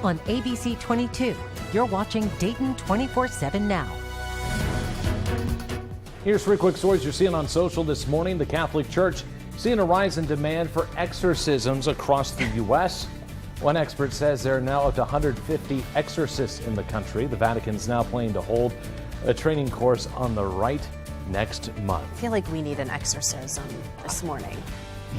on ABC 22. You're watching Dayton 24/7 now. Here's 3 quick stories you're seeing on social this morning. The Catholic Church seeing a rise in demand for exorcisms across the U.S. One expert says there are now up to 150 exorcists in the country. The Vatican's now planning to hold a training course on the rite next month. I feel like we need an exorcism this morning.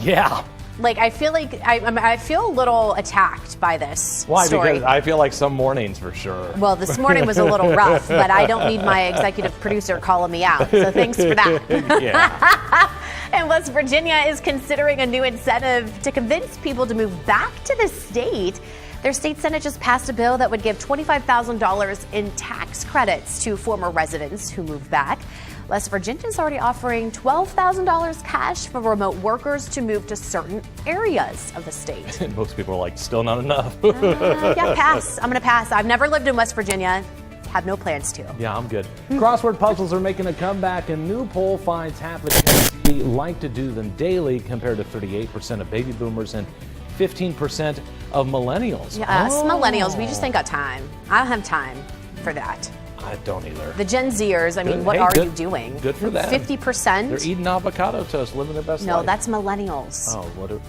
Yeah. Like, I feel like I feel a little attacked by this Why? story. Because I feel like some mornings for sure. Well, this morning was a little rough, but I don't need my executive producer calling me out. So thanks for that. Yeah. And West Virginia is considering a new incentive to convince people to move back to the state. Their state senate just passed a bill that would give $25,000 in tax credits to former residents who move back. West Virginia is already offering $12,000 cash for remote workers to move to certain areas of the state. And most people are like, still not enough. Yeah, pass. I'm going to pass. I've never lived in West Virginia. Have no plans to. Yeah, I'm good. Crossword puzzles are making a comeback. A new poll finds half of Gen Z like to do them daily compared to 38% of baby boomers and 15% of millennials. Yeah, us millennials, we just ain't got time. I don't have time for that. I don't either. The Gen Zers, I mean, what are you doing? Good for them. 50%? They're eating avocado toast, living their best life. No, that's millennials. Oh, what a...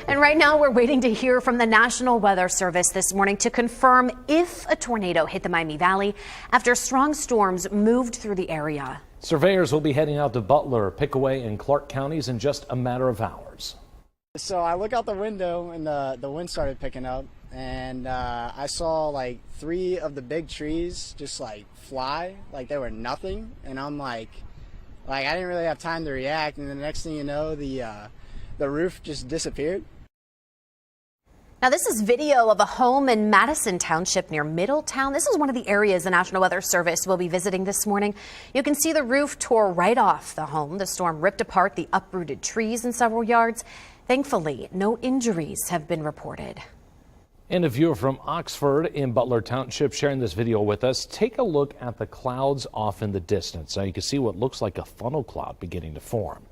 And right now we're waiting to hear from the National Weather Service this morning to confirm if a tornado hit the Miami Valley after strong storms moved through the area. Surveyors will be heading out to Butler, Pickaway, and Clark counties in just a matter of hours. So I look out the window and the wind started picking up, and I saw like 3 of the big trees just like fly like they were nothing, and I'm like I didn't really have time to react, and the next thing you know, the roof just disappeared. Now, this is video of a home in Madison Township near Middletown. This is one of the areas the National Weather Service will be visiting this morning. You can see the roof tore right off the home. The storm ripped apart the uprooted trees in several yards. Thankfully, no injuries have been reported. And a viewer from Oxford in Butler Township sharing this video with us. Take a look at the clouds off in the distance. Now you can see what looks like a funnel cloud beginning to form.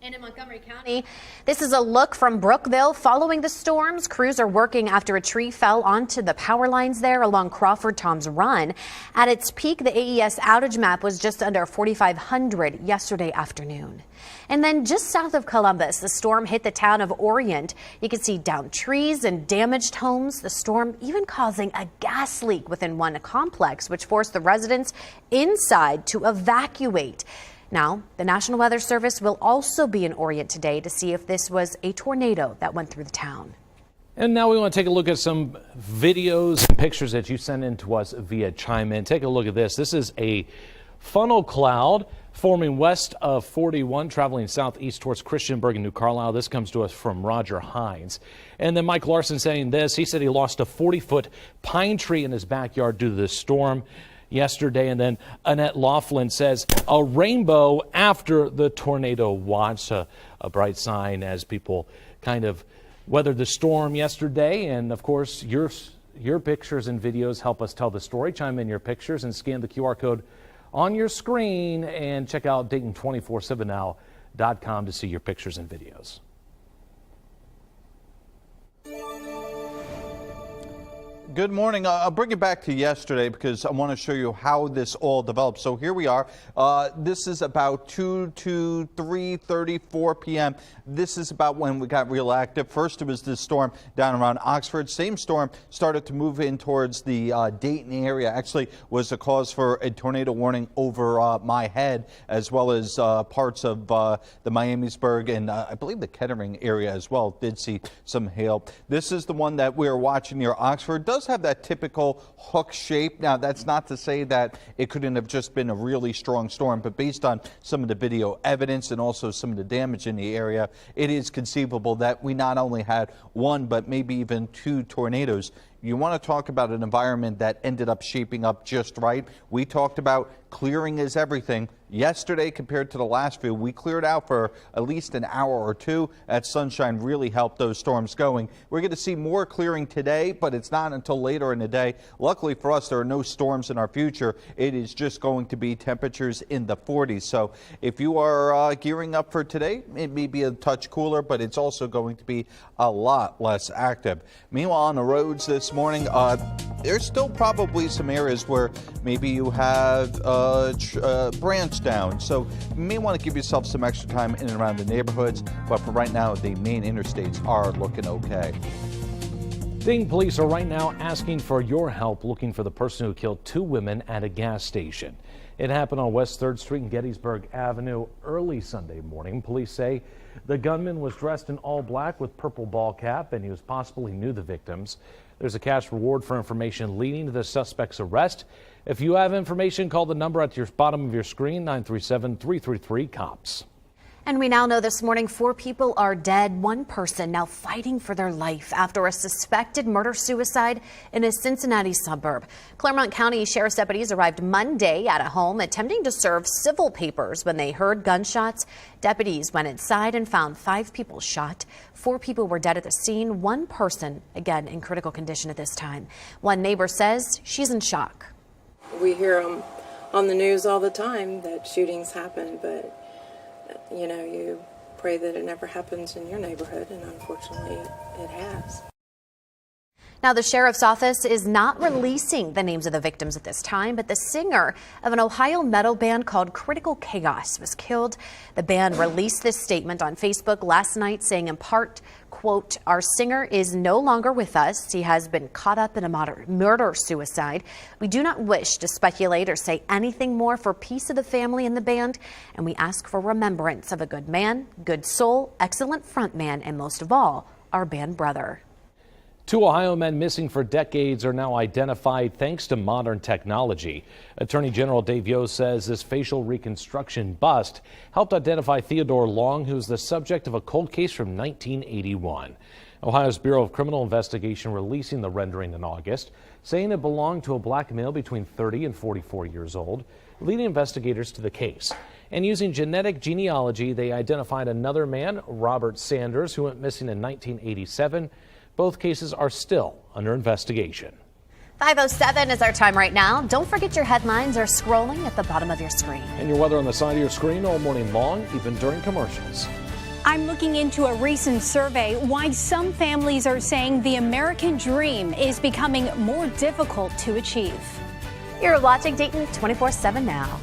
And in Montgomery County, this is a look from Brookville. Following the storms, crews are working after a tree fell onto the power lines there along Crawford Tom's Run. At its peak, the AES outage map was just under 4,500 yesterday afternoon. And then just south of Columbus, the storm hit the town of Orient. You can see downed trees and damaged homes. The storm even causing a gas leak within one complex, which forced the residents inside to evacuate. Now, the National Weather Service will also be in Orient today to see if this was a tornado that went through the town. And now we want to take a look at some videos and pictures that you sent in to us via Chime In. Take a look at this. This is a funnel cloud forming west of 41, traveling southeast towards Christiansburg and New Carlisle. This comes to us from Roger Hines. And then Mike Larson saying this. He said he lost a 40-foot pine tree in his backyard due to the storm yesterday. And then Annette Laughlin says a rainbow after the tornado watch, a bright sign as people kind of weathered the storm yesterday. And of course, your pictures and videos help us tell the story. Chime in your pictures and scan the QR code on your screen and check out Dayton247now.com to see your pictures and videos. Good morning. I'll bring it back to yesterday because I want to show you how this all developed. So here we are. This is about 2 to 3:34 p.m. This is about when we got real active. First, it was this storm down around Oxford. Same storm started to move in towards the Dayton area. Actually was a cause for a tornado warning over my head, as well as parts of the Miamisburg and I believe the Kettering area as well. Did see some hail. This is the one that we're watching near Oxford. Does have that typical hook shape. Now, that's not to say that it couldn't have just been a really strong storm, but based on some of the video evidence and also some of the damage in the area, it is conceivable that we not only had one, but maybe even 2 tornadoes You want to talk about an environment that ended up shaping up just right. We talked about clearing is everything. Yesterday, compared to the last few, we cleared out for at least an hour or two. That sunshine really helped those storms going. We're going to see more clearing today, but it's not until later in the day. Luckily for us, there are no storms in our future. It is just going to be temperatures in the 40s. So if you are gearing up for today, it may be a touch cooler, but it's also going to be a lot less active. Meanwhile, on the roads this morning, there's still probably some areas where maybe you have branch down. So you may want to give yourself some extra time in and around the neighborhoods. But for right now, the main interstates are looking okay. Dayton police are right now asking for your help looking for the person who killed 2 women at a gas station. It happened on West 3rd Street and Gettysburg Avenue early Sunday morning. Police say the gunman was dressed in all black with purple ball cap and he was possibly knew the victims. There's a cash reward for information leading to the suspect's arrest. If you have information, call the number at your bottom of your screen, 937-333-COPS. And we now know this morning 4 people are dead, 1 person now fighting for their life after a suspected murder-suicide in a Cincinnati suburb. Claremont County Sheriff's deputies arrived Monday at a home attempting to serve civil papers when they heard gunshots. Deputies went inside and found 5 people shot. 4 people were dead at the scene, 1 person, again, in critical condition at this time. One neighbor says she's in shock. We hear on the news all the time that shootings happen, but you know, you pray that it never happens in your neighborhood, and unfortunately it has. Now, the sheriff's office is not releasing the names of the victims at this time, but the singer of an Ohio metal band called Critical Chaos was killed. The band released this statement on Facebook last night saying in part, quote, "Our singer is no longer with us. He has been caught up in a murder-suicide. We do not wish to speculate or say anything more for peace of the family and the band, and we ask for remembrance of a good man, good soul, excellent frontman, and most of all, our band brother." 2 Ohio men missing for decades are now identified thanks to modern technology. Attorney General Dave Yost says this facial reconstruction bust helped identify Theodore Long, who is the subject of a cold case from 1981. Ohio's Bureau of Criminal Investigation releasing the rendering in August, saying it belonged to a black male between 30 and 44 years old, leading investigators to the case. And using genetic genealogy, they identified another man, Robert Sanders, who went missing in 1987. Both cases are still under investigation. 5:07 is our time right now. Don't forget your headlines are scrolling at the bottom of your screen. And your weather on the side of your screen all morning long, even during commercials. I'm looking into a recent survey why some families are saying the American dream is becoming more difficult to achieve. You're watching Dayton 24/7 now.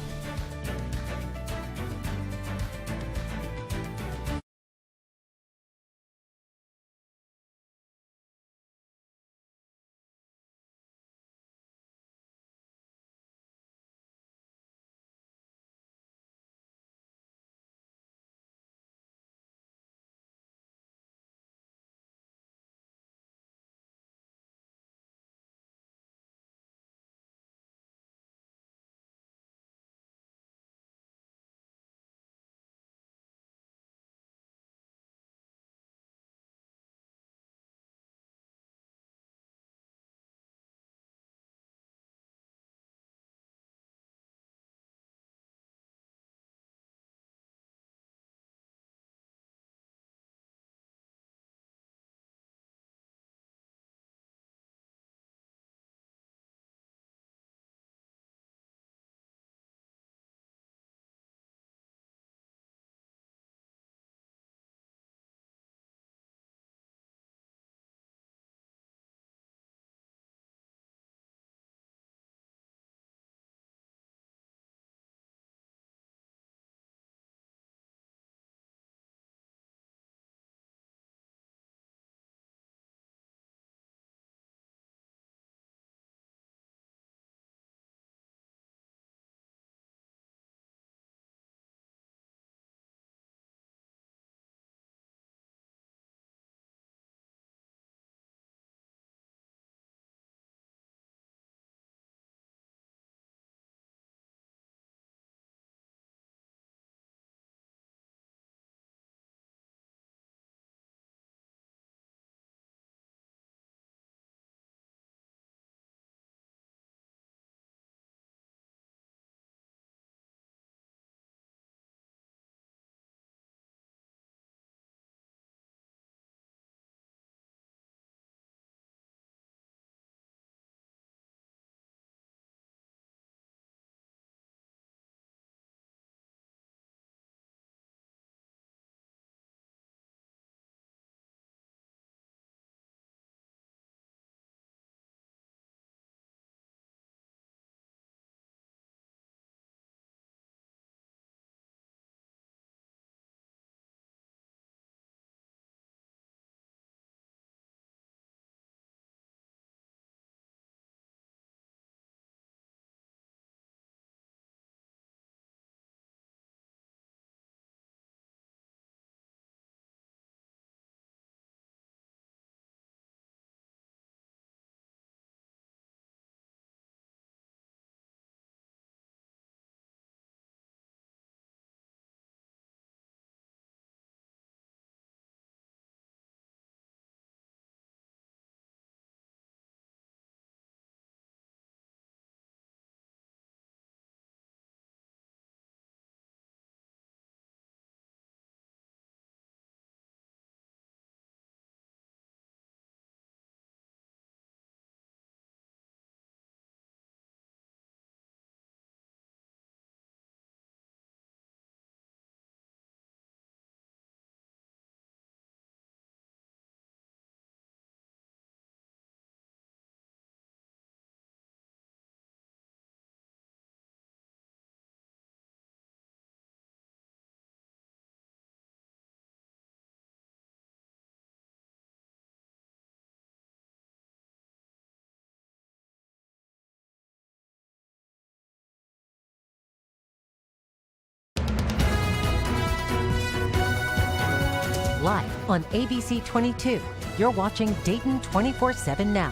On ABC 22, you're watching Dayton 24/7 now.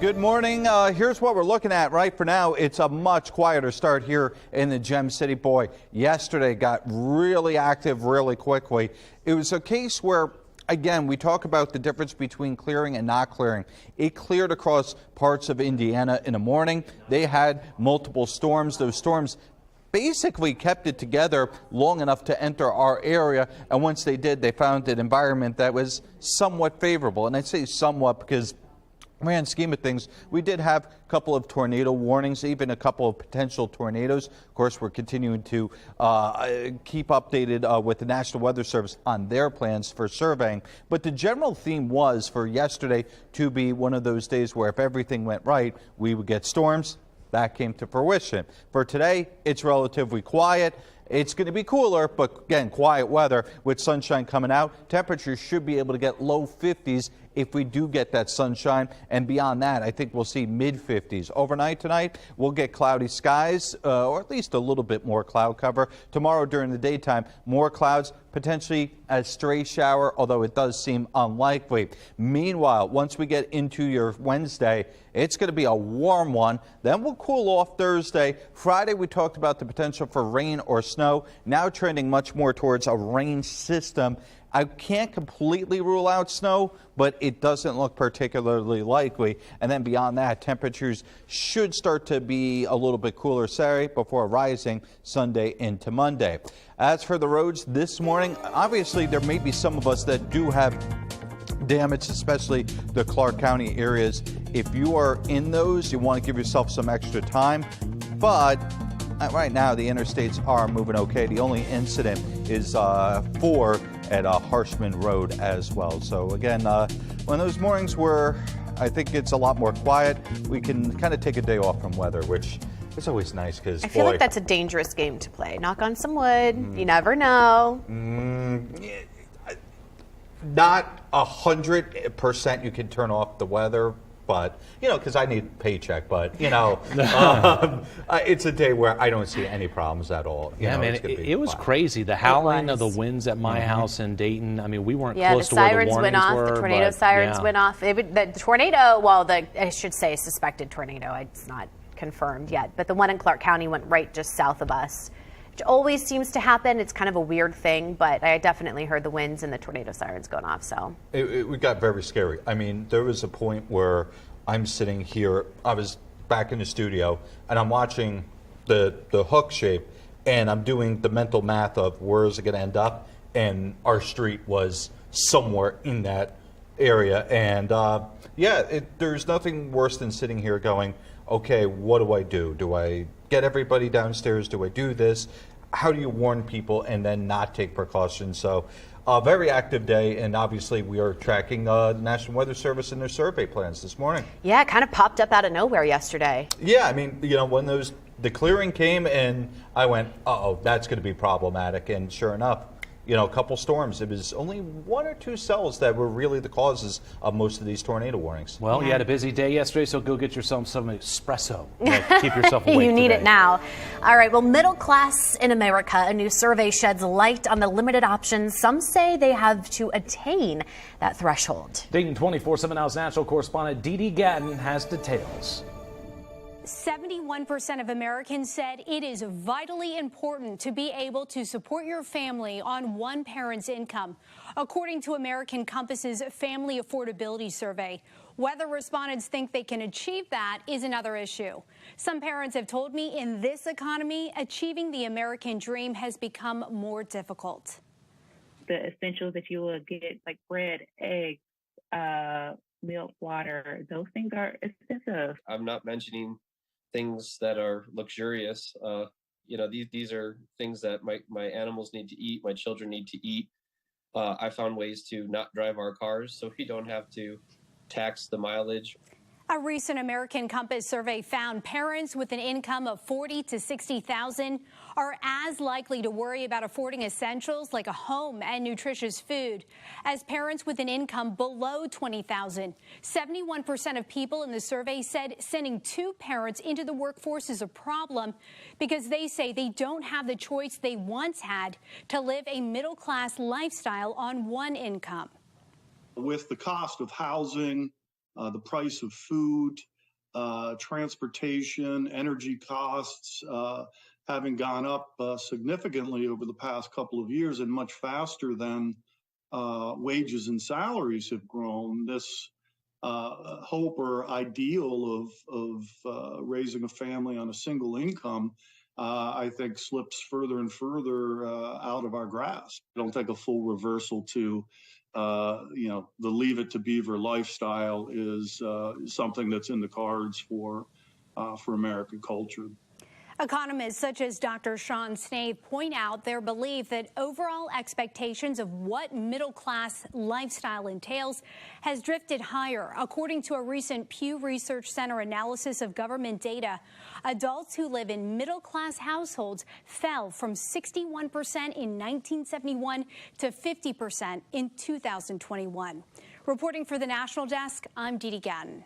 Good morning. Here's what we're looking at right for now. It's a much quieter start here in the Gem City. Boy, yesterday got really active really quickly. It was a case where, again, we talk about the difference between clearing and not clearing. It cleared across parts of Indiana in the morning. They had multiple storms. Those storms basically kept it together long enough to enter our area. And once they did, they found an environment that was somewhat favorable. And I say somewhat because, grand scheme of things, we did have a couple of tornado warnings, even a couple of potential tornadoes. Of course, we're continuing to keep updated with the National Weather Service on their plans for surveying. But the general theme was for yesterday to be one of those days where if everything went right, we would get storms. That came to fruition. For today, it's relatively quiet. It's going to be cooler, but again, quiet weather with sunshine coming out. Temperatures should be able to get low 50s if we do get that sunshine. And beyond that, I think we'll see mid-50s. Overnight tonight, we'll get cloudy skies, or at least a little bit more cloud cover. Tomorrow during the daytime, more clouds, potentially a stray shower, although it does seem unlikely. Meanwhile, once we get into your Wednesday, it's going to be a warm one. Then we'll cool off Thursday. Friday, we talked about the potential for rain or snow. Now trending much more towards a rain system. I can't completely rule out snow, but it doesn't look particularly likely. And then beyond that, temperatures should start to be a little bit cooler Saturday before rising Sunday into Monday. As for the roads this morning, obviously there may be some of us that do have damage, especially the Clark County areas. If you are in those, you want to give yourself some extra time. But right now, the interstates are moving okay. The only incident is 4 at Harshman Road as well. So again, one of those mornings where I think it's a lot more quiet, we can kind of take a day off from weather, which is always nice because I feel like that's a dangerous game to play. Knock on some wood. You never know. Not 100% you can turn off the weather. But, you know, because I need a paycheck, but, you know, it's a day where I don't see any problems at all. Yeah, man, it was crazy. The howling of the winds at my house in Dayton. I mean, we weren't close to where the warnings were. The tornado sirens went off. The tornado, well, I should say suspected tornado. It's not confirmed yet. But the one in Clark County went right just south of us, which always seems to happen. It's kind of a weird thing, but I definitely heard the winds and the tornado sirens going off. So it got very scary. I mean, there was a point where I'm sitting here, I was back in the studio, and I'm watching the hook shape, and I'm doing the mental math of where is it going to end up, and our street was somewhere in that area. And there's nothing worse than sitting here going, okay, what do I do? Do I get everybody downstairs? Do I do this? How do you warn people and then not take precautions? So a very active day, and obviously we are tracking the National Weather Service and their survey plans this morning. Yeah, it kind of popped up out of nowhere yesterday. Yeah, I mean, you know, when the clearing came and I went, uh-oh, that's going to be problematic. And sure enough, you know, a couple storms. It was only 1 or 2 cells that were really the causes of most of these tornado warnings. Well, you had a busy day yesterday, so go get yourself some espresso. Keep yourself awake You need today. it now. All right, well, middle class in America, a new survey sheds light on the limited options some say they have to attain that threshold. Dayton 24/7 Now's national correspondent Dee Dee Gatton has details. 71% of Americans said it is vitally important to be able to support your family on one parent's income, according to American Compass's Family Affordability Survey. Whether respondents think they can achieve that is another issue. Some parents have told me in this economy, achieving the American dream has become more difficult. The essentials that you will get, like bread, eggs, milk, water, those things are expensive. I'm not mentioning things that are luxurious. You know, these are things that my animals need to eat, my children need to eat. I found ways to not drive our cars so we don't have to tax the mileage. A recent American Compass survey found parents with an income of $40,000 to $60,000 are as likely to worry about affording essentials like a home and nutritious food as parents with an income below $20,000. 71% of people in the survey said sending two parents into the workforce is a problem because they say they don't have the choice they once had to live a middle-class lifestyle on one income. With the cost of housing, the price of food, transportation, energy costs having gone up significantly over the past couple of years and much faster than wages and salaries have grown, this hope or ideal of raising a family on a single income, I think slips further and further out of our grasp. I don't think a full reversal to the Leave It to Beaver lifestyle is something that's in the cards for American culture. Economists such as Dr. Sean Snave point out their belief that overall expectations of what middle-class lifestyle entails has drifted higher. According to a recent Pew Research Center analysis of government data, adults who live in middle-class households fell from 61% in 1971 to 50% in 2021. Reporting for the National Desk, I'm Dee Dee Gatton.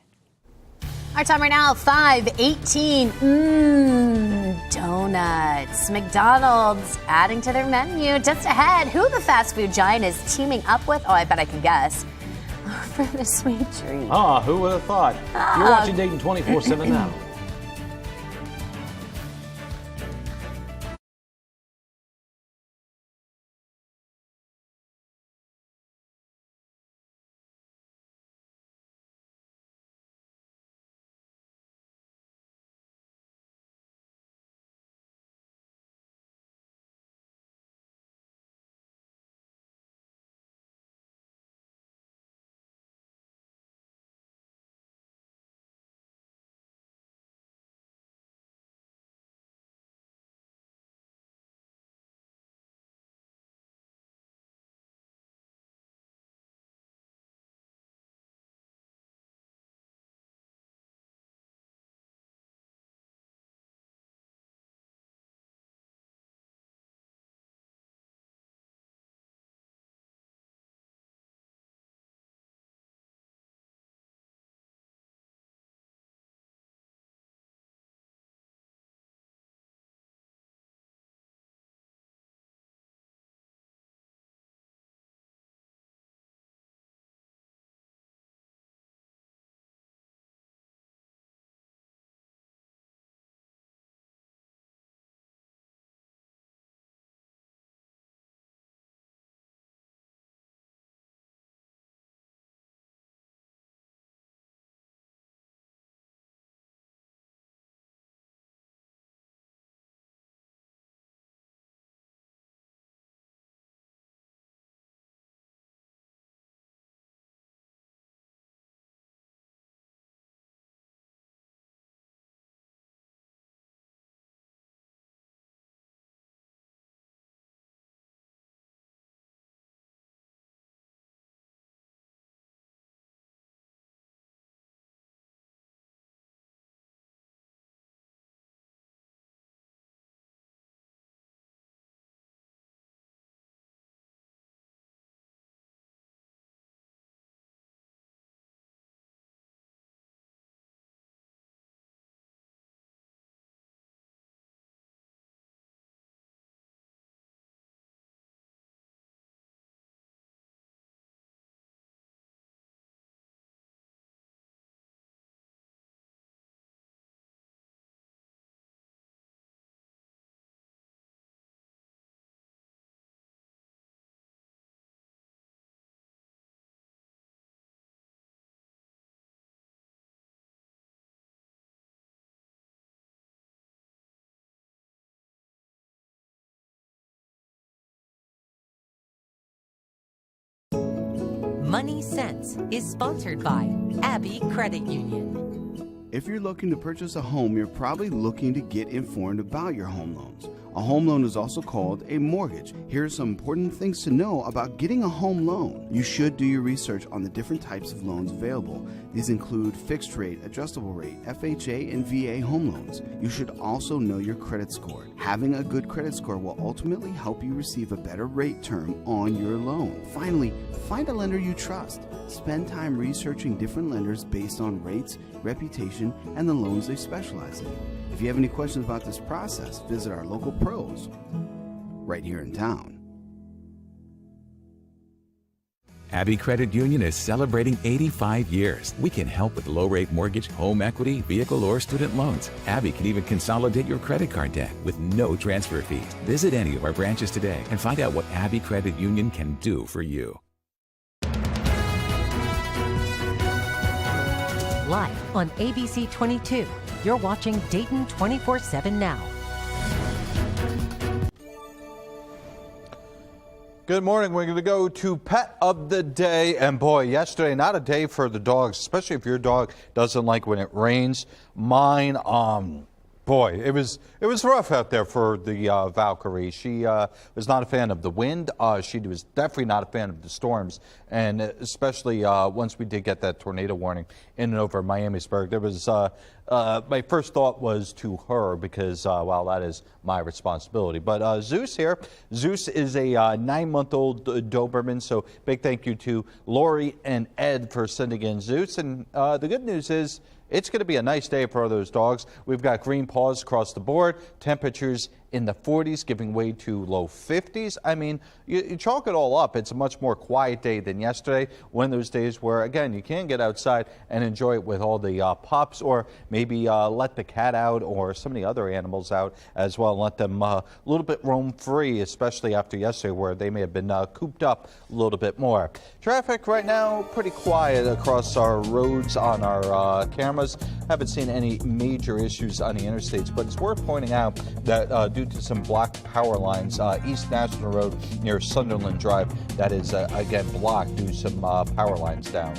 Our time right now, 5:18. Donuts. McDonald's adding to their menu. Just ahead, who the fast food giant is teaming up with? Oh, I bet I can guess. For the sweet treat. Who would have thought? You're watching Dayton 24/7 now. Money Sense is sponsored by Abbey Credit Union. If you're looking to purchase a home, you're probably looking to get informed about your home loans. A home loan is also called a mortgage. Here are some important things to know about getting a home loan. You should do your research on the different types of loans available. These include fixed rate, adjustable rate, FHA, and VA home loans. You should also know your credit score. Having a good credit score will ultimately help you receive a better rate term on your loan. Finally, find a lender you trust. Spend time researching different lenders based on rates, reputation, and the loans they specialize in. If you have any questions about this process, visit our local pros right here in town. Abbey Credit Union is celebrating 85 years. We can help with low-rate mortgage, home equity, vehicle, or student loans. Abbey can even consolidate your credit card debt with no transfer fees. Visit any of our branches today and find out what Abbey Credit Union can do for you. Live on ABC 22, you're watching Dayton 24/7 now. Good morning. We're going to go to Pet of the Day. And boy, yesterday, not a day for the dogs, especially if your dog doesn't like when it rains. Mine, boy, it was rough out there for the Valkyrie. She was not a fan of the wind. She was definitely not a fan of the storms, and especially once we did get that tornado warning in and over Miamisburg. There was my first thought was to her because, well, that is my responsibility. But Zeus here. Zeus is a 9-month-old Doberman, so big thank you to Lori and Ed for sending in Zeus. And the good news is it's going to be a nice day for those dogs. We've got green paws across the board, temperatures in the 40s, giving way to low 50s. I mean, you chalk it all up. It's a much more quiet day than yesterday. One of those days where, again, you can get outside and enjoy it with all the pups, or maybe let the cat out or some of the other animals out as well and let them a little bit roam free, especially after yesterday where they may have been cooped up a little bit more. Traffic right now pretty quiet across our roads on our cameras. Haven't seen any major issues on the interstates, but it's worth pointing out that due to some blocked power lines, East National Road near Sunderland Drive, that is again blocked due to some power lines down.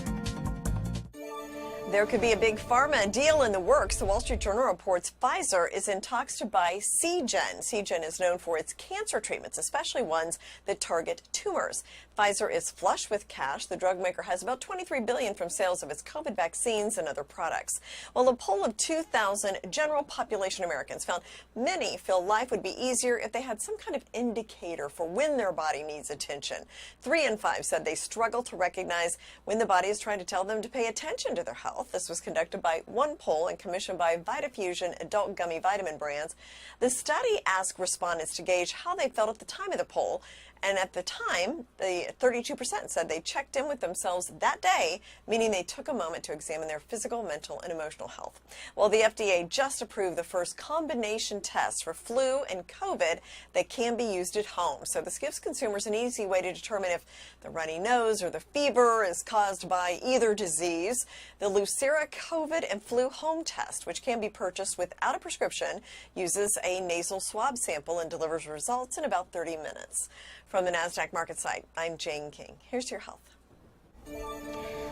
There could be a big pharma deal in the works. The Wall Street Journal reports Pfizer is in talks to buy Seagen. Seagen is known for its cancer treatments, especially ones that target tumors. Pfizer is flush with cash. The drug maker has about $23 billion from sales of its COVID vaccines and other products. Well, a poll of 2,000 general population Americans found many feel life would be easier if they had some kind of indicator for when their body needs attention. 3 in 5 said they struggle to recognize when the body is trying to tell them to pay attention to their health. This was conducted by one poll and commissioned by VitaFusion adult gummy vitamin brands. The study asked respondents to gauge how they felt at the time of the poll. And at the time, the 32% said they checked in with themselves that day, meaning they took a moment to examine their physical, mental, and emotional health. Well, the FDA just approved the first combination test for flu and COVID that can be used at home. So this gives consumers an easy way to determine if the runny nose or the fever is caused by either disease. The Lucira COVID and flu home test, which can be purchased without a prescription, uses a nasal swab sample and delivers results in about 30 minutes. From the NASDAQ market site, I'm Jane King. Here's your health.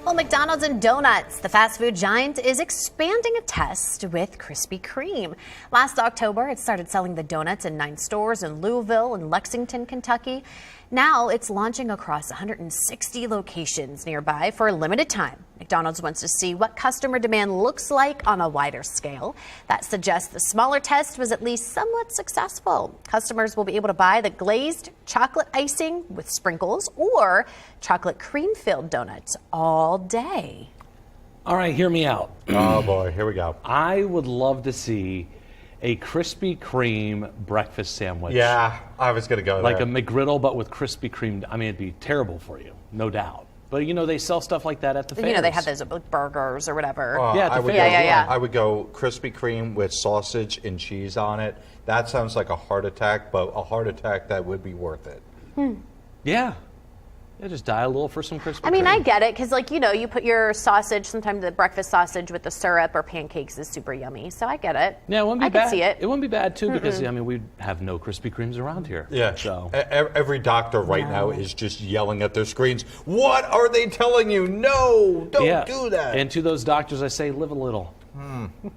Well, McDonald's and donuts. The fast food giant is expanding a test with Krispy Kreme. Last October, it started selling the donuts in 9 stores in Louisville and Lexington, Kentucky. Now it's launching across 160 locations nearby for a limited time. McDonald's wants to see what customer demand looks like on a wider scale. That suggests the smaller test was at least somewhat successful. Customers will be able to buy the glazed chocolate icing with sprinkles or chocolate cream-filled donuts all day. All right, hear me out. Oh boy, here we go. I would love to see a Krispy Kreme breakfast sandwich. Yeah, I was going to go like there. a McGriddle, but with Krispy Kreme. I mean, it'd be terrible for you, no doubt. But, you know, they sell stuff like that at the fairs. You know, they have those burgers or whatever. Yeah, I would go Krispy Kreme with sausage and cheese on it. That sounds like a heart attack, but a heart attack that would be worth it. Yeah. Yeah, just die a little for some Krispy Kreme. I mean, I get it, because, like, you know, you put your sausage, sometimes the breakfast sausage with the syrup or pancakes is super yummy, so I get it. Yeah, it wouldn't be I bad. can see it. It wouldn't be bad, too, because, I mean, we have no Krispy Kremes around here. Yeah, so every doctor right now is just yelling at their screens, what are they telling you? No, don't do that. And to those doctors, I say, live a little.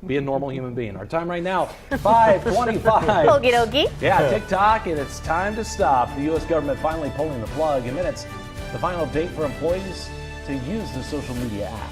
Be a normal human being. Our time right now, 5:25. Okie dokie. Yeah, TikTok, and it's time to stop. The U.S. government finally pulling the plug. In minutes, the final date for employees to use the social media app.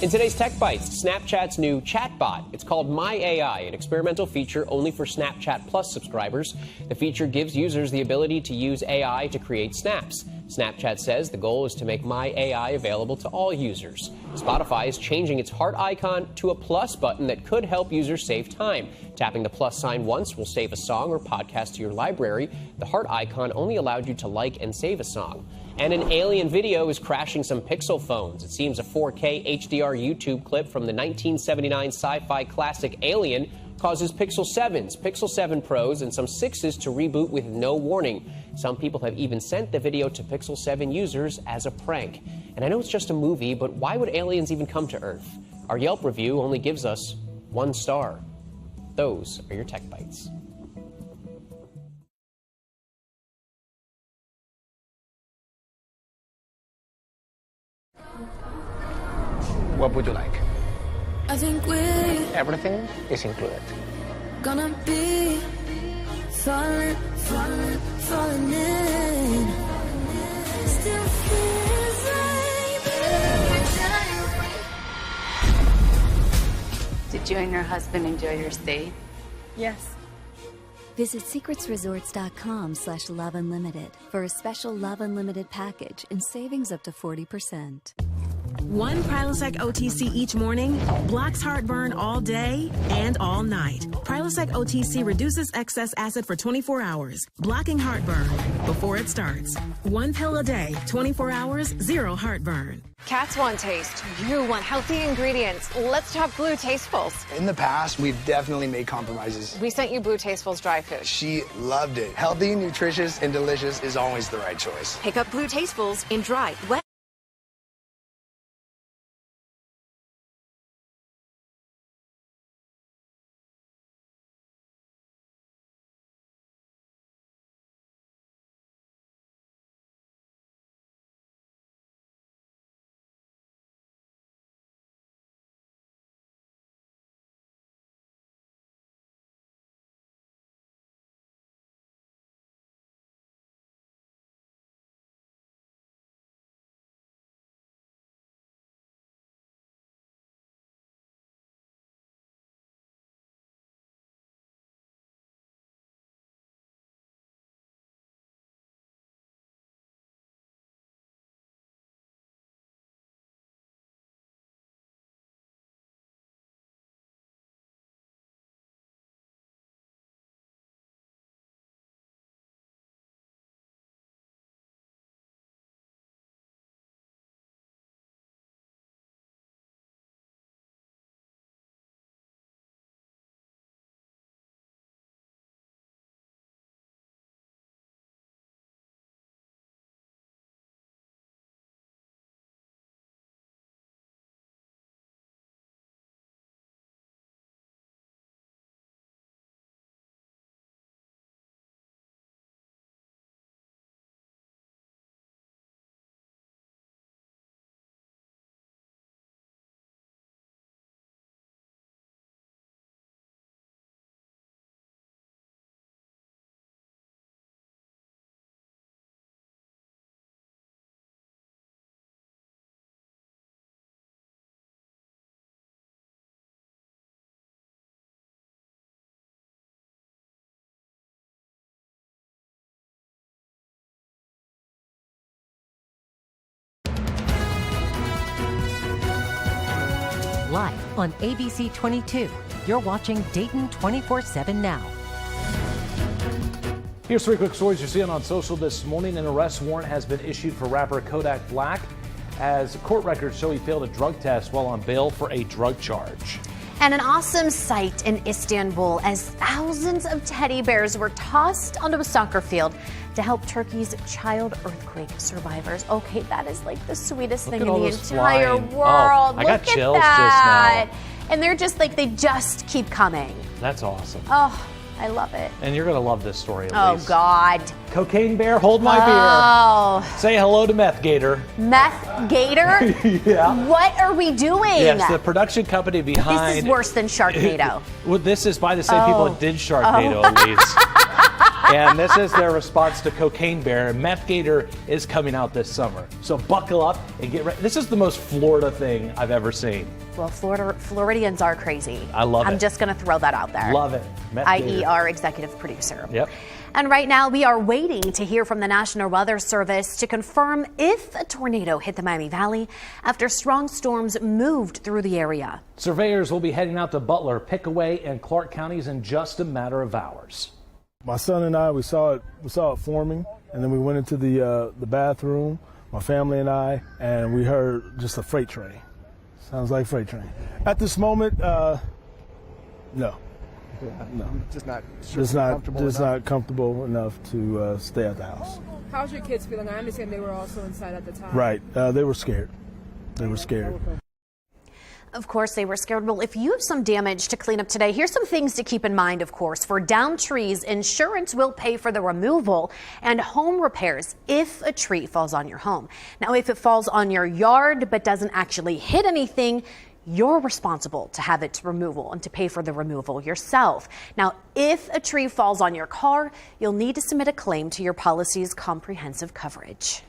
In today's Tech Bites, Snapchat's new chatbot. It's called My AI, an experimental feature only for Snapchat Plus subscribers. The feature gives users the ability to use AI to create snaps. Snapchat says the goal is to make My AI available to all users. Spotify is changing its heart icon to a plus button that could help users save time. Tapping the plus sign once will save a song or podcast to your library. The heart icon only allowed you to like and save a song. And an alien video is crashing some Pixel phones. It seems a 4K HDR YouTube clip from the 1979 sci-fi classic Alien causes Pixel 7s, Pixel 7 Pros, and some 6s to reboot with no warning. Some people have even sent the video to Pixel 7 users as a prank. And I know it's just a movie, but why would aliens even come to Earth? Our Yelp review only gives us 1 star. Those are your Tech Bites. What would you like? I think Everything is included. gonna be falling in. Still feels like Did you and your husband enjoy your stay? Yes. Visit secretsresorts.com/Love Unlimited for a special Love Unlimited package and savings up to 40%. One Prilosec OTC each morning blocks heartburn all day and all night. Prilosec OTC reduces excess acid for 24 hours, blocking heartburn before it starts. 1 pill a day, 24 hours, 0 heartburn. Cats want taste. You want healthy ingredients. Let's talk Blue Tastefuls. In the past, we've definitely made compromises. We sent you Blue Tastefuls dry food. She loved it. Healthy, nutritious, and delicious is always the right choice. Pick up Blue Tastefuls in dry, wet. Live on ABC 22. You're watching Dayton 24/7 now. Here's 3 quick stories you're seeing on social this morning. An arrest warrant has been issued for rapper Kodak Black as court records show he failed a drug test while on bail for a drug charge. And an awesome sight in Istanbul as thousands of teddy bears were tossed onto a soccer field to help Turkey's child earthquake survivors. Okay, that is like the sweetest thing in the entire world. I got Look chills at that. just now. And they're just like, they just keep coming. That's awesome. Oh, I love it. And you're going to love this story, Oh, Elise. God. Cocaine Bear, hold my beer. Say hello to Meth Gator. Meth Gator? Yeah. What are we doing? Yes, the production company behind... This is worse than Sharknado. Well, this is by the same people that did Sharknado, Elise. And this is their response to Cocaine Bear. Meth Gator is coming out this summer. So buckle up and get ready. This is the most Florida thing I've ever seen. Well, Floridians are crazy. I love it. I'm just going to throw that out there. Love it. Meth i.e. Gator. our executive producer. Yep. And right now we are waiting to hear from the National Weather Service to confirm if a tornado hit the Miami Valley after strong storms moved through the area. Surveyors will be heading out to Butler, Pickaway, and Clark counties in just a matter of hours. My son and I, we saw it forming, and then we went into the bathroom, my family and I, and we heard just a freight train. Sounds like a freight train. At this moment, no. No. Just not comfortable enough to stay at the house. How's your kids feeling? I understand they were also inside at the time. Right. They were scared. They were scared. Of course, they were scared. Well, if you have some damage to clean up today, here's some things to keep in mind, of course. For downed trees, insurance will pay for the removal and home repairs if a tree falls on your home. Now, if it falls on your yard but doesn't actually hit anything, you're responsible to have its removal and to pay for the removal yourself. Now, if a tree falls on your car, you'll need to submit a claim to your policy's comprehensive coverage.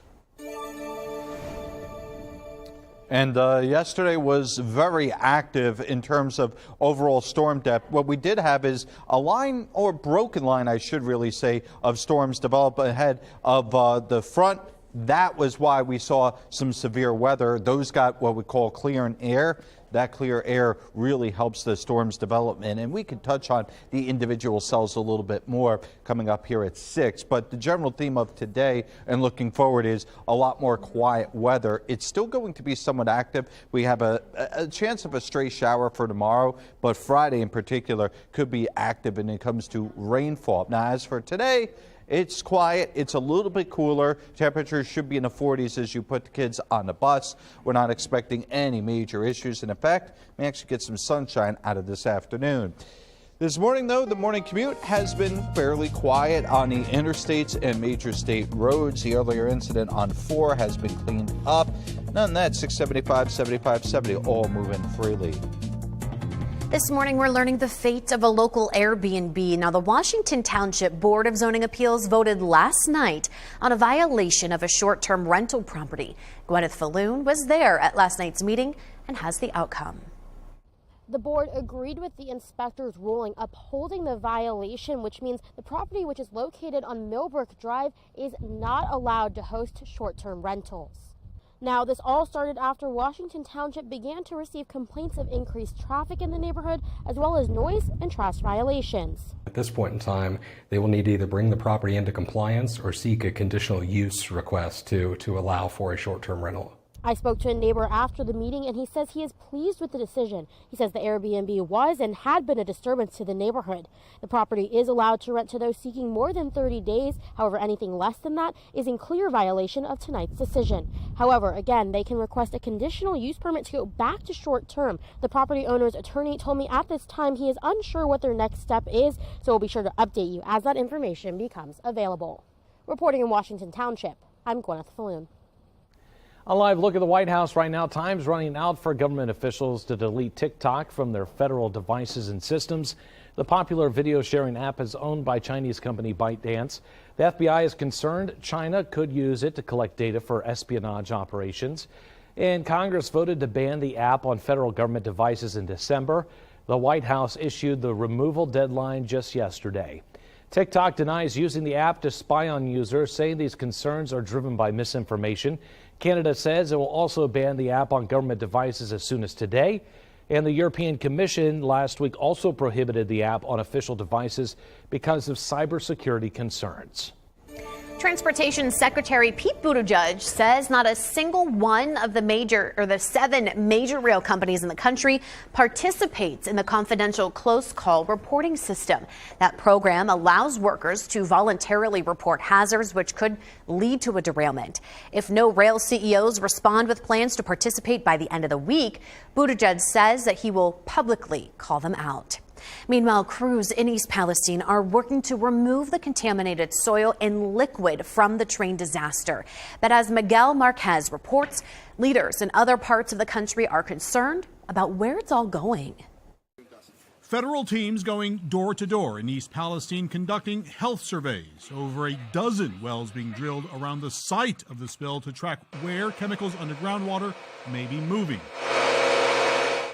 And yesterday was very active in terms of overall storm depth. What we did have is a line, or broken line, I should really say, of storms develop ahead of the front. That was why we saw some severe weather. Those got what we call clear air. That clear air really helps the storm's development. And we can touch on the individual cells a little bit more coming up here at 6. But the general theme of today and looking forward is a lot more quiet weather. It's still going to be somewhat active. We have a chance of a stray shower for tomorrow, but Friday in particular could be active when it comes to rainfall. Now, as for today, it's quiet. It's a little bit cooler. Temperatures should be in the 40s as you put the kids on the bus. We're not expecting any major issues. And in fact, we actually get some sunshine out of this afternoon. This morning, though, the morning commute has been fairly quiet on the interstates and major state roads. The earlier incident on 4 has been cleaned up. None of that, 675, 75, 70, all moving freely. This morning, we're learning the fate of a local Airbnb. Now, the Washington Township Board of Zoning Appeals voted last night on a violation of a short-term rental property. Gwyneth Falloon was there at last night's meeting and has the outcome. The board agreed with the inspector's ruling upholding the violation, which means the property, which is located on Millbrook Drive, is not allowed to host short-term rentals. Now, this all started after Washington Township began to receive complaints of increased traffic in the neighborhood, as well as noise and trash violations. At this point in time, they will need to either bring the property into compliance or seek a conditional use request to allow for a short-term rental. I spoke to a neighbor after the meeting, and he says he is pleased with the decision. He says the Airbnb was and had been a disturbance to the neighborhood. The property is allowed to rent to those seeking more than 30 days. However, anything less than that is in clear violation of tonight's decision. However, again, they can request a conditional use permit to go back to short term. The property owner's attorney told me at this time he is unsure what their next step is, so we'll be sure to update you as that information becomes available. Reporting in Washington Township, I'm Gwyneth Falloon. A live look at the White House right now. Time's running out for government officials to delete TikTok from their federal devices and systems. The popular video sharing app is owned by Chinese company ByteDance. The FBI is concerned China could use it to collect data for espionage operations. And Congress voted to ban the app on federal government devices in December. The White House issued the removal deadline just yesterday. TikTok denies using the app to spy on users, saying these concerns are driven by misinformation. Canada says it will also ban the app on government devices as soon as today. And the European Commission last week also prohibited the app on official devices because of cybersecurity concerns. Transportation Secretary Pete Buttigieg says not a single one of the 7 major rail companies in the country participates in the confidential close call reporting system. That program allows workers to voluntarily report hazards which could lead to a derailment. If no rail CEOs respond with plans to participate by the end of the week, Buttigieg says that he will publicly call them out. Meanwhile, crews in East Palestine are working to remove the contaminated soil and liquid from the train disaster. But as Miguel Marquez reports, leaders in other parts of the country are concerned about where it's all going. Federal teams going door to door in East Palestine conducting health surveys. Over a dozen wells being drilled around the site of the spill to track where chemicals under groundwater may be moving.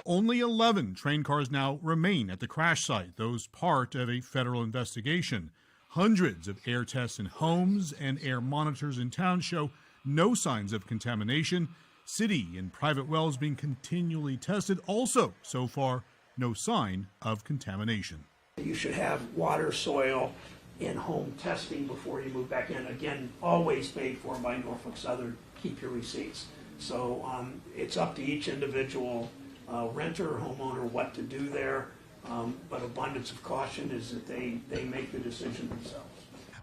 Only 11 train cars now remain at the crash site, those part of a federal investigation. Hundreds of air tests in homes and air monitors in town show no signs of contamination. City and private wells being continually tested. Also, so far, no sign of contamination. You should have water, soil, and home testing before you move back in. Again, always paid for by Norfolk Southern. Keep your receipts. So it's up to each individual renter or homeowner what to do there. But abundance of caution is that they make the decision themselves.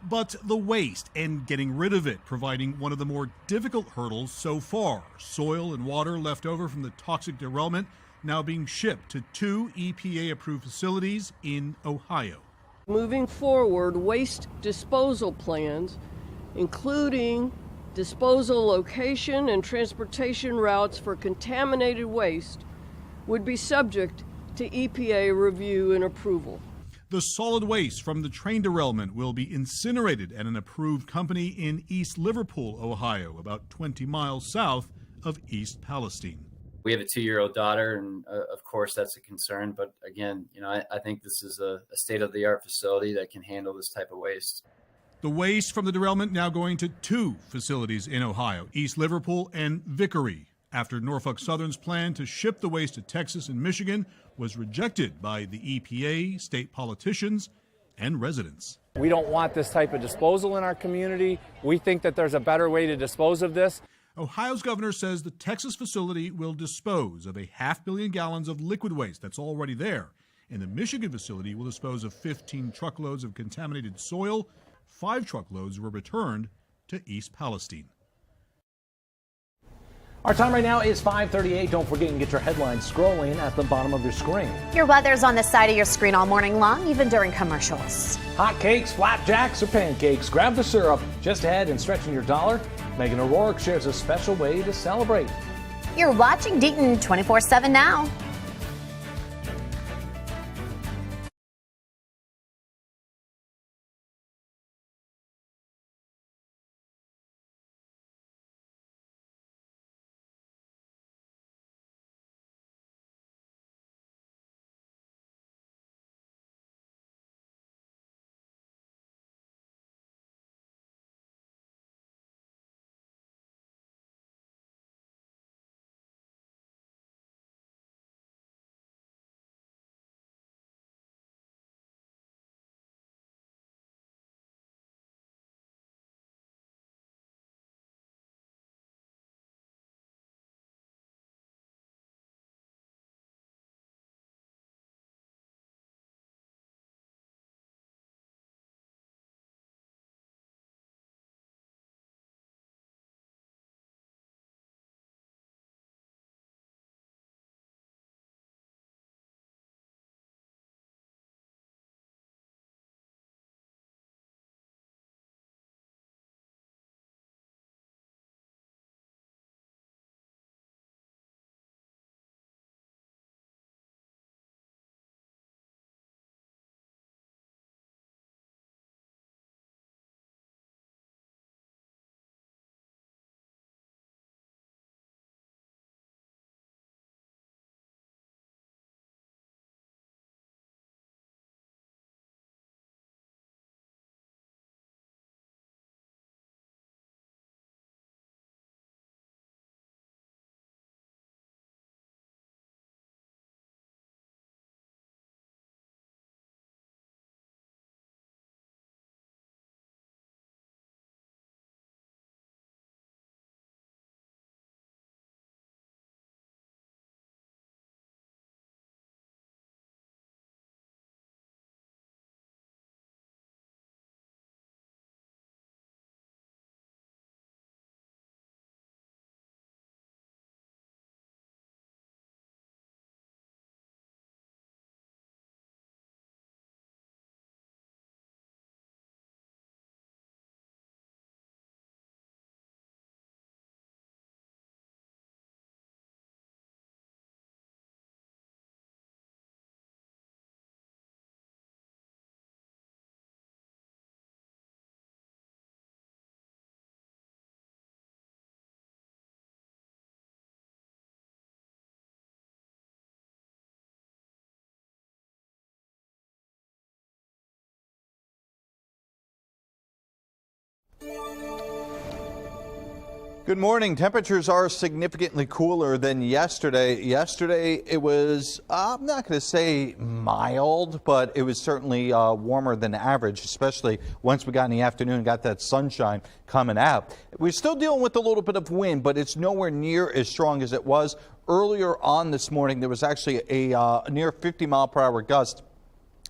But the waste and getting rid of it, providing one of the more difficult hurdles so far. Soil and water left over from the toxic derailment now being shipped to 2 EPA-approved facilities in Ohio. Moving forward, waste disposal plans, including disposal location and transportation routes for contaminated waste, would be subject to EPA review and approval. The solid waste from the train derailment will be incinerated at an approved company in East Liverpool, Ohio, about 20 miles south of East Palestine. We have a 2-year-old daughter, and of course that's a concern. But again, I think this is a state-of-the-art facility that can handle this type of waste. The waste from the derailment now going to 2 facilities in Ohio, East Liverpool and Vickery, after Norfolk Southern's plan to ship the waste to Texas and Michigan was rejected by the EPA, state politicians, and residents. We don't want this type of disposal in our community. We think that there's a better way to dispose of this. Ohio's governor says the Texas facility will dispose of 500 million gallons of liquid waste that's already there. And the Michigan facility will dispose of 15 truckloads of contaminated soil. 5 truckloads were returned to East Palestine. Our time right now is 5:38. Don't forget and get your headlines scrolling at the bottom of your screen. Your weather's on the side of your screen all morning long, even during commercials. Hot cakes, flapjacks, or pancakes. Grab the syrup just ahead and stretching your dollar. Megan O'Rourke shares a special way to celebrate. You're watching Dayton 24/7 now. Good morning. Temperatures are significantly cooler than yesterday. Yesterday, it was, I'm not going to say mild, but it was certainly warmer than average, especially once we got in the afternoon and got that sunshine coming out. We're still dealing with a little bit of wind, but it's nowhere near as strong as it was earlier on this morning. There was actually a near 50-mile-per-hour gust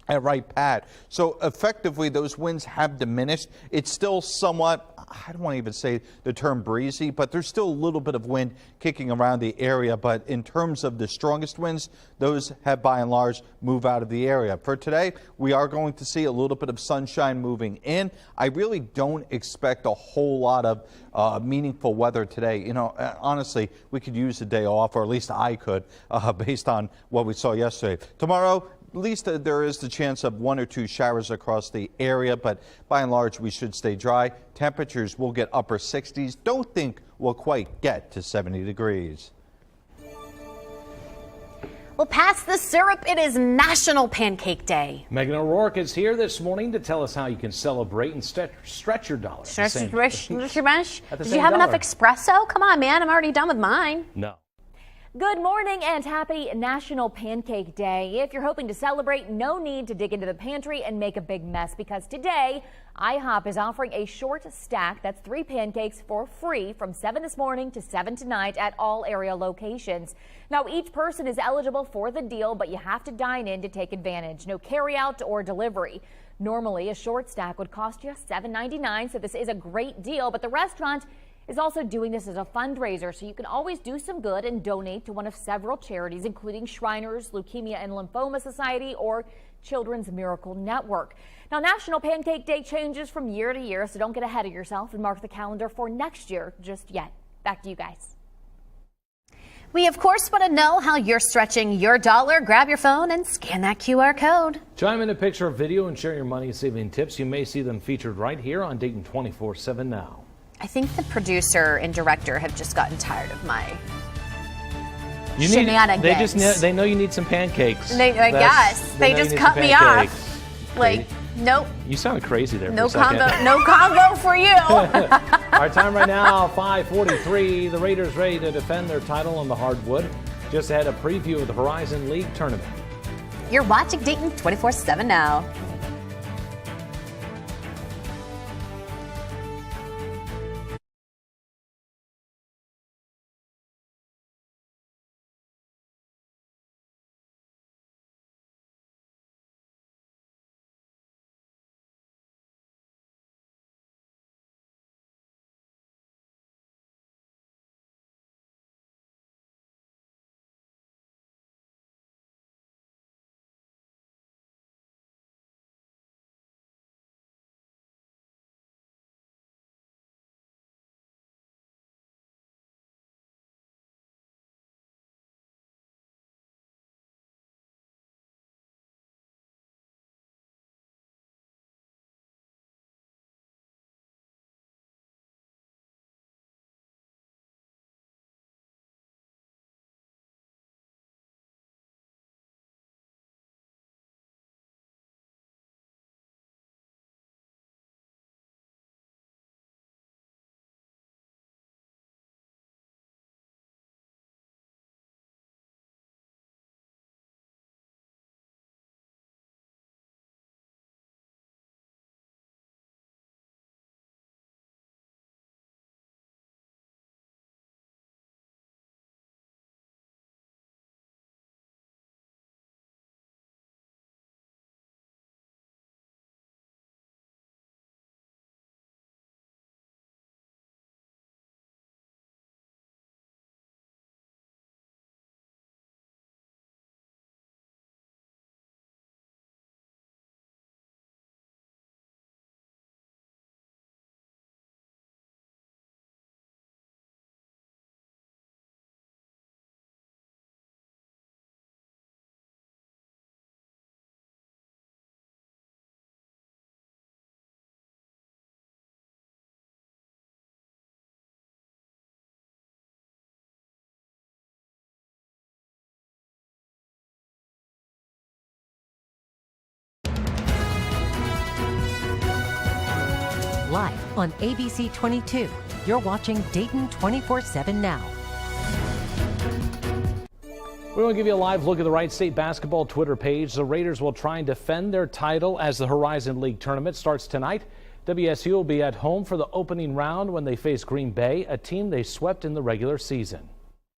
at Right Pat. So effectively, those winds have diminished. It's still somewhat, I don't want to even say the term breezy, but there's still a little bit of wind kicking around the area. But in terms of the strongest winds, those have by and large moved out of the area. For today, we are going to see a little bit of sunshine moving in. I really don't expect a whole lot of meaningful weather today. You know, honestly, we could use a day off, or at least I could, based on what we saw yesterday. Tomorrow, at least there is the chance of 1 or 2 showers across the area, but by and large, we should stay dry. Temperatures will get upper 60s. Don't think we'll quite get to 70 degrees. Well, pass the syrup. It is National Pancake Day. Megan O'Rourke is here this morning to tell us how you can celebrate and stretch your dollar. Did you have enough dollar. espresso? Come on, man. I'm already done with mine. No. Good morning and happy National Pancake Day. If you're hoping to celebrate, no need to dig into the pantry and make a big mess, because today IHOP is offering a short stack, that's 3 pancakes for free from 7 this morning to 7 tonight at all area locations. Now, each person is eligible for the deal, but you have to dine in to take advantage. No carry out or delivery. Normally, a short stack would cost you $7.99, so this is a great deal, but the restaurant is also doing this as a fundraiser, so you can always do some good and donate to one of several charities, including Shriners Leukemia and Lymphoma Society or Children's Miracle Network. Now, National Pancake Day changes from year to year, so don't get ahead of yourself and mark the calendar for next year just yet. Back to you guys. We, of course, want to know how you're stretching your dollar. Grab your phone and scan that QR code. Chime in a picture or video and share your money-saving tips. You may see them featured right here on Dayton 24/7 now. I think the producer and director have just gotten tired of my shenanigans. They know you need some pancakes. I guess. They just cut me off. Like, nope. You sounded crazy there No for a second. combo, no combo for you. Our time right now, 5:43. The Raiders ready to defend their title on the hardwood. Just ahead, a preview of the Horizon League tournament. You're watching Dayton 24/7 now. live on ABC 22. You're watching Dayton 24/7 now. We want to give you a live look at the Wright State basketball Twitter page. The Raiders will try and defend their title as the Horizon League tournament starts tonight. WSU will be at home for the opening round when they face Green Bay, a team they swept in the regular season.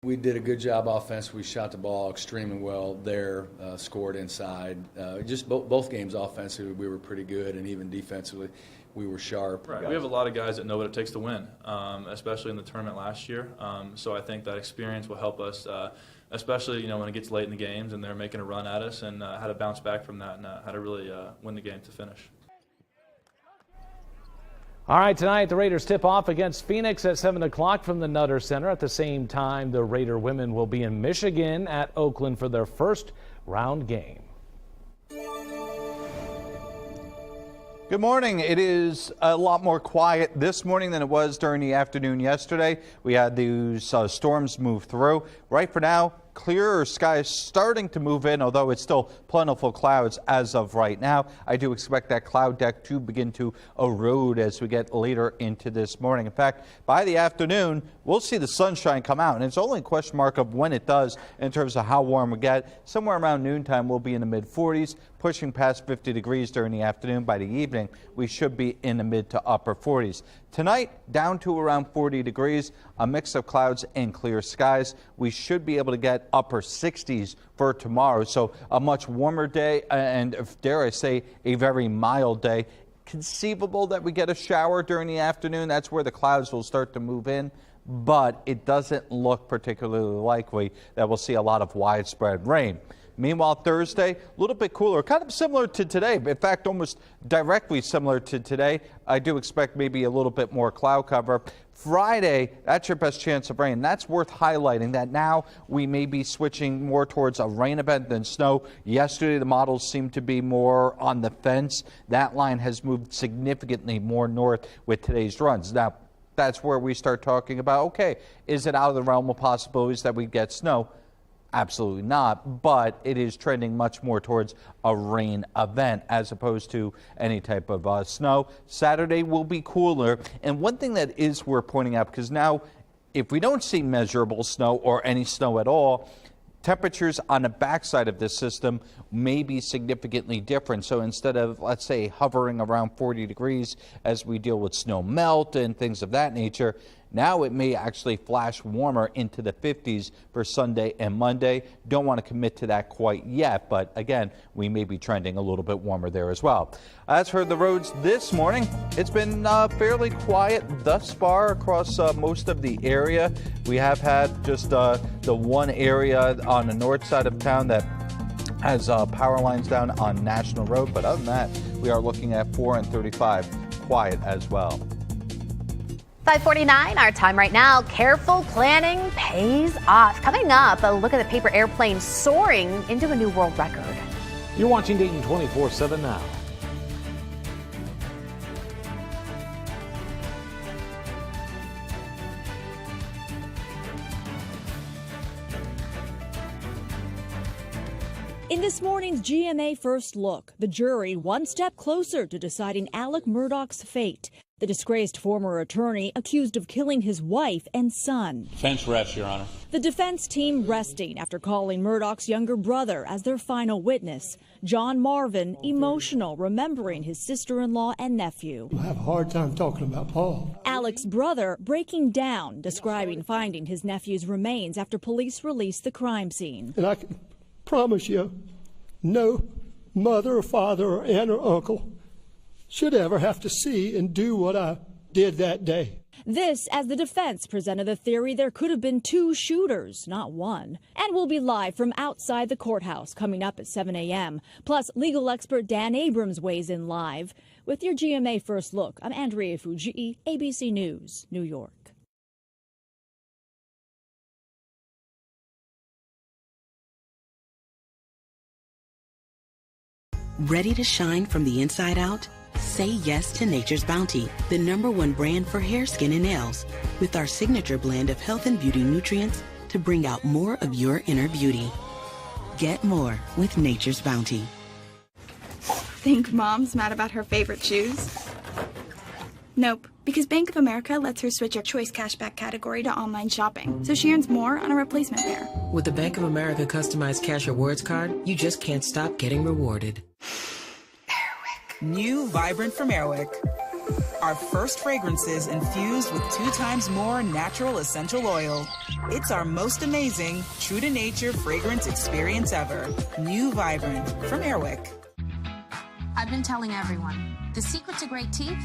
We did a good job offensively. We shot the ball extremely well there, scored inside. Just both games offensively, we were pretty good, and even defensively, we were sharp. Right. We have a lot of guys that know what it takes to win, especially in the tournament last year. So I think that experience will help us, especially when it gets late in the games and they're making a run at us, and how to bounce back from that and how to really win the game to finish. All right, tonight the Raiders tip off against Phoenix at 7 o'clock from the Nutter Center. At the same time, the Raider women will be in Michigan at Oakland for their first round game. Good morning. It is a lot more quiet this morning than it was during the afternoon yesterday. We had these storms move through. Right for now, clearer skies starting to move in, although it's still plentiful clouds as of right now. I do expect that cloud deck to begin to erode as we get later into this morning. In fact, by the afternoon, we'll see the sunshine come out, and it's only a question mark of when it does in terms of how warm we get. Somewhere around noontime, we'll be in the mid-40s, pushing past 50 degrees during the afternoon. By the evening, we should be in the mid to upper 40s. Tonight, down to around 40 degrees, a mix of clouds and clear skies. We should be able to get upper 60s for tomorrow. So a much warmer day and, dare I say, a very mild day. Conceivable that we get a shower during the afternoon. That's where the clouds will start to move in. But it doesn't look particularly likely that we'll see a lot of widespread rain. Meanwhile, Thursday, a little bit cooler, kind of similar to today. In fact, almost directly similar to today. I do expect maybe a little bit more cloud cover. Friday, that's your best chance of rain. That's worth highlighting that now we may be switching more towards a rain event than snow. Yesterday, the models seemed to be more on the fence. That line has moved significantly more north with today's runs. Now, that's where we start talking about, okay, is it out of the realm of possibilities that we get snow? Absolutely not, but it is trending much more towards a rain event as opposed to any type of snow. Saturday will be cooler, and one thing that is worth pointing out, because now if we don't see measurable snow or any snow at all, temperatures on the backside of this system may be significantly different. So instead of, let's say, hovering around 40 degrees as we deal with snow melt and things of that nature, now it may actually flash warmer into the 50s for Sunday and Monday. Don't want to commit to that quite yet, but again, we may be trending a little bit warmer there as well. As for the roads this morning, it's been fairly quiet thus far across most of the area. We have had just the one area on the north side of town that has power lines down on National Road, but other than that, we are looking at 4 and 35 quiet as well. 5:49, our time right now. Careful planning pays off. Coming up, a look at the paper airplane soaring into a new world record. You're watching Dayton 24/7 now. In this morning's GMA First Look, the jury one step closer to deciding Alec Murdaugh's fate. The disgraced former attorney accused of killing his wife and son. Defense rests, Your Honor. The defense team resting after calling Murdaugh's younger brother as their final witness. John Marvin emotional, remembering his sister-in-law and nephew. I have a hard time talking about Paul. Alec's brother breaking down, describing finding his nephew's remains after police released the crime scene. And I can promise you, no mother or father or aunt or uncle should ever have to see and do what I did that day. This as the defense presented the theory there could have been two shooters, not one. And we'll be live from outside the courthouse coming up at 7 a.m. Plus, legal expert Dan Abrams weighs in live. With your GMA First Look, I'm Andrea Fujii, ABC News, New York. Ready to shine from the inside out? Say yes to Nature's Bounty, the #1 brand for hair, skin, and nails, with our signature blend of health and beauty nutrients to bring out more of your inner beauty. Get more with Nature's Bounty. Think Mom's mad about her favorite shoes? Nope, because Bank of America lets her switch her choice cashback category to online shopping, so she earns more on a replacement pair. With the Bank of America customized cash rewards card, you just can't stop getting rewarded. New Vibrant from Airwick. Our first fragrances infused with 2 times more natural essential oil. It's our most amazing, true to nature fragrance experience ever. New Vibrant from Airwick. I've been telling everyone, the secret to great teeth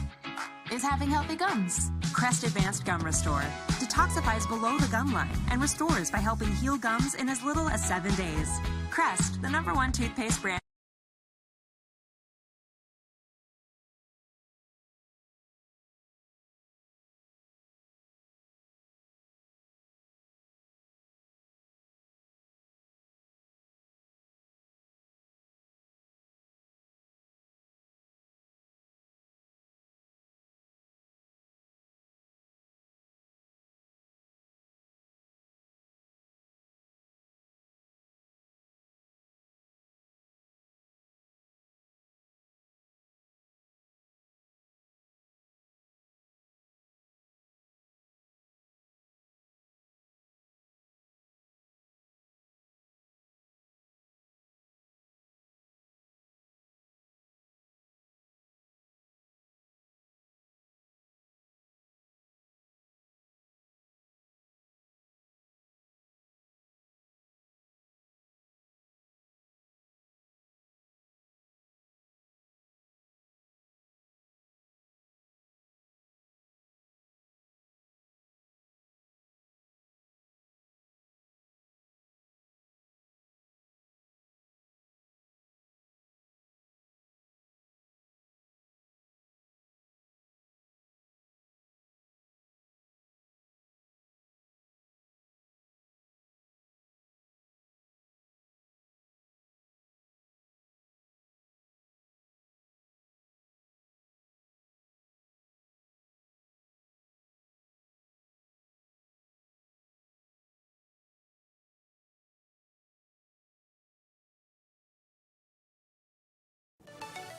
is having healthy gums. Crest Advanced Gum Restore detoxifies below the gum line and restores by helping heal gums in as little as 7 days. Crest, the #1 toothpaste brand.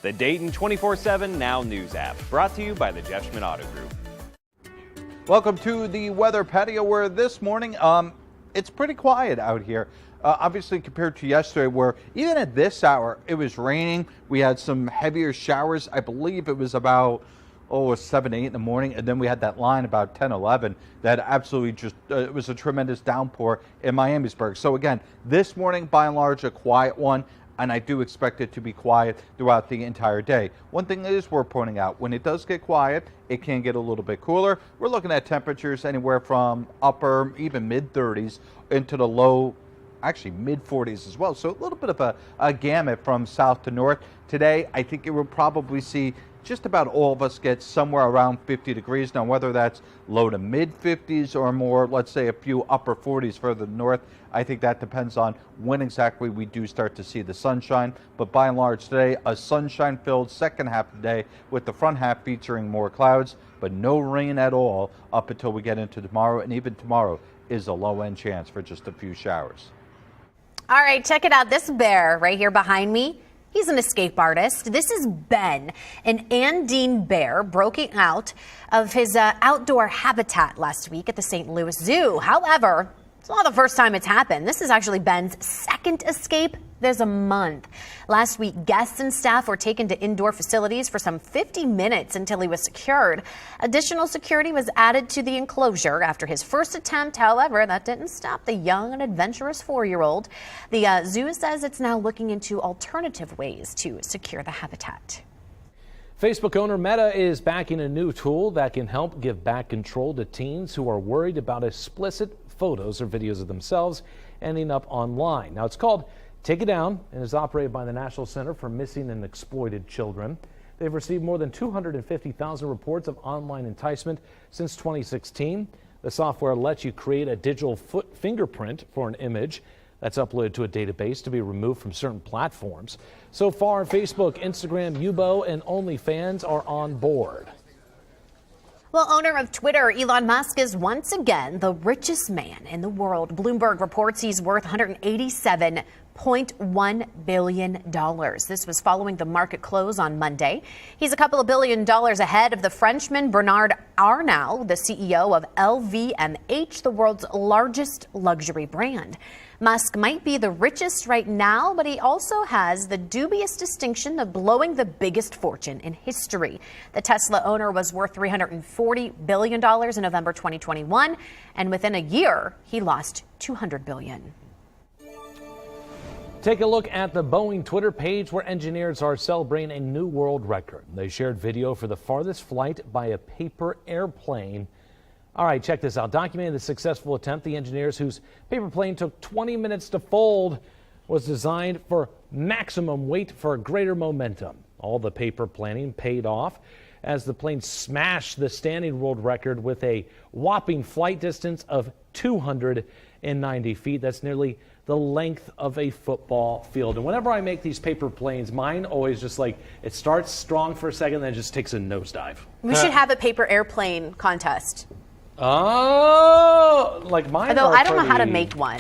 The Dayton 24/7 Now News app, brought to you by the Jeff Schmidt Auto Group. Welcome to the weather patio, where this morning it's pretty quiet out here. Obviously compared to yesterday, where even at this hour it was raining. We had some heavier showers. I believe it was about 7, 8 in the morning, and then we had that line about 10, 11 that absolutely just it was a tremendous downpour in Miamisburg. So again, this morning by and large a quiet one, and I do expect it to be quiet throughout the entire day. One thing is worth pointing out, when it does get quiet, it can get a little bit cooler. We're looking at temperatures anywhere from upper, even mid-30s into the low, actually mid-40s as well. So a little bit of a gamut from south to north. Today, I think you will probably see just about all of us get somewhere around 50 degrees. Now, whether that's low to mid 50s or more, let's say a few upper 40s further north, I think that depends on when exactly we do start to see the sunshine. But by and large today, a sunshine-filled second half of the day with the front half featuring more clouds, but no rain at all up until we get into tomorrow. And even tomorrow is a low-end chance for just a few showers. All right, check it out. This bear right here behind me, he's an escape artist. This is Ben, an Andine bear broken out of his outdoor habitat last week at the St. Louis Zoo. However, it's not the first time it's happened. This is actually Ben's second escape this month. Last week, guests and staff were taken to indoor facilities for some 50 minutes until he was secured. Additional security was added to the enclosure after his first attempt. However, that didn't stop the young and adventurous 4-year-old. The zoo says it's now looking into alternative ways to secure the habitat. Facebook owner Meta is backing a new tool that can help give back control to teens who are worried about explicit photos or videos of themselves ending up online. Now, it's called Take It Down and is operated by the National Center for Missing and Exploited Children. They've received more than 250,000 reports of online enticement since 2016. The software lets you create a digital fingerprint for an image that's uploaded to a database to be removed from certain platforms. So far, Facebook, Instagram, Yubo, and OnlyFans are on board. Well, owner of Twitter, Elon Musk, is once again the richest man in the world. Bloomberg reports he's worth $187.1 billion. This was following the market close on Monday. He's a couple of $1 billion ahead of the Frenchman Bernard Arnault, the CEO of LVMH, the world's largest luxury brand. Musk might be the richest right now, but he also has the dubious distinction of blowing the biggest fortune in history. The Tesla owner was worth $340 billion in November 2021, and within a year, he lost $200 billion. Take a look at the Boeing Twitter page where engineers are celebrating a new world record. They shared video for the farthest flight by a paper airplane. All right, check this out. Documenting the successful attempt, the engineers whose paper plane took 20 minutes to fold was designed for maximum weight for greater momentum. All the paper planning paid off as the plane smashed the standing world record with a whopping flight distance of 290 feet. That's nearly the length of a football field. And whenever I make these paper planes, mine always just like, it starts strong for a second, then it just takes a nosedive. We should have a paper airplane contest. Oh, like mine. Although I don't know how to make one.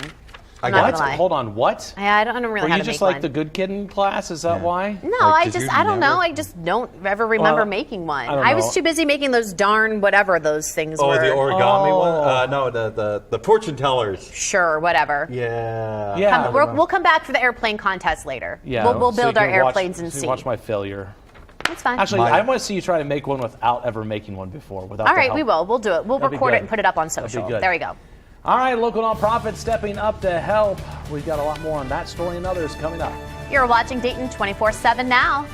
What? Hold on, what? I don't know really how to make one. Were you just like the good kid in class? Is that why? No, I don't know. I just don't ever remember making one. I was too busy making those darn whatever those things were. Oh, the origami one? No, the fortune tellers. Sure, whatever. Yeah. We'll come back for the airplane contest later. Yeah. We'll build our airplanes and see. Watch my failure. That's fine. Actually, I want to see you try to make one without ever making one before. All right, we will. We'll do it. We'll record it and put it up on social. There we go. All right, local nonprofits stepping up to help. We've got a lot more on that story and others coming up. You're watching Dayton 24/7 now.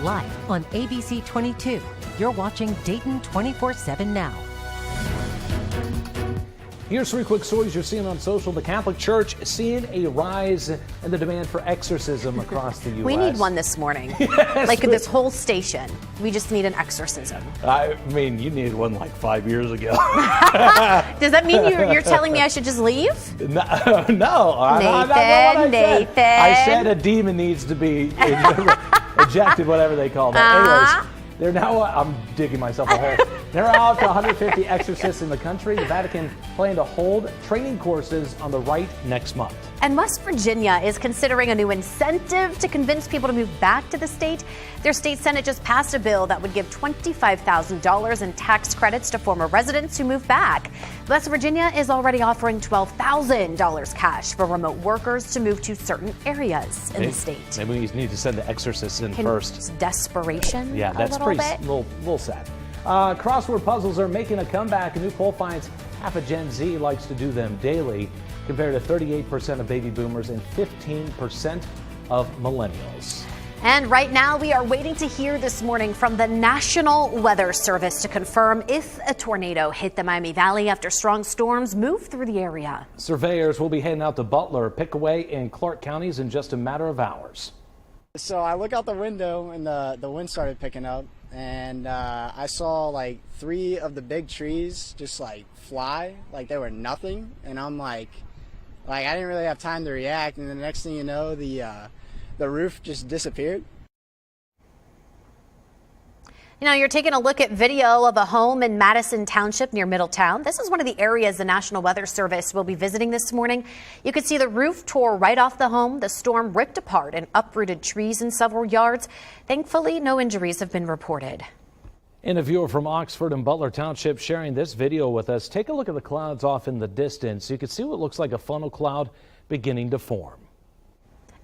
Live on ABC 22, you're watching Dayton 24/7 now. Here's 3 quick stories you're seeing on social. The Catholic Church seeing a rise in the demand for exorcism across the U.S. We need one this morning. Yes, like this whole station. We just need an exorcism. I mean, you needed one like 5 years ago. Does that mean you're telling me I should just leave? No. Nathan. I said a demon needs to be ejected, whatever they call that. Anyways, they're now, I'm digging myself a hole. There are out to 150 exorcists in the country. The Vatican plan to hold training courses on the rite next month. And West Virginia is considering a new incentive to convince people to move back to the state. Their state senate just passed a bill that would give $25,000 in tax credits to former residents who move back. West Virginia is already offering $12,000 cash for remote workers to move to certain areas in the state. Maybe we need to send the exorcists in first. It's desperation. Yeah, that's pretty little sad. Crossword puzzles are making a comeback. A new poll finds half of Gen Z likes to do them daily, compared to 38% of baby boomers and 15% of millennials. And right now, we are waiting to hear this morning from the National Weather Service to confirm if a tornado hit the Miami Valley after strong storms moved through the area. Surveyors will be heading out to Butler, Pickaway, and Clark counties in just a matter of hours. So I look out the window and the wind started picking up, and I saw like 3 of the big trees just like fly like they were nothing, and I'm like I didn't really have time to react, and the next thing you know, the roof just disappeared. You know, you're taking a look at video of a home in Madison Township near Middletown. This is one of the areas the National Weather Service will be visiting this morning. You can see the roof tore right off the home. The storm ripped apart and uprooted trees in several yards. Thankfully, no injuries have been reported. And a viewer from Oxford and Butler Township sharing this video with us. Take a look at the clouds off in the distance. You can see what looks like a funnel cloud beginning to form.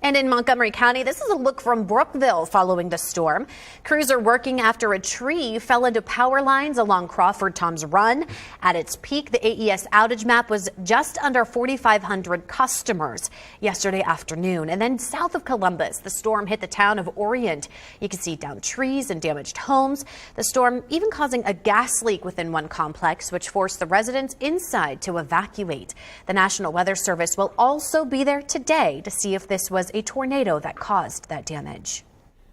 And in Montgomery County, this is a look from Brookville following the storm. Crews are working after a tree fell into power lines along Crawford Tom's Run. At its peak, the AES outage map was just under 4,500 customers yesterday afternoon. And then south of Columbus, the storm hit the town of Orient. You can see downed trees and damaged homes. The storm even causing a gas leak within one complex, which forced the residents inside to evacuate. The National Weather Service will also be there today to see if this was a tornado that caused that damage.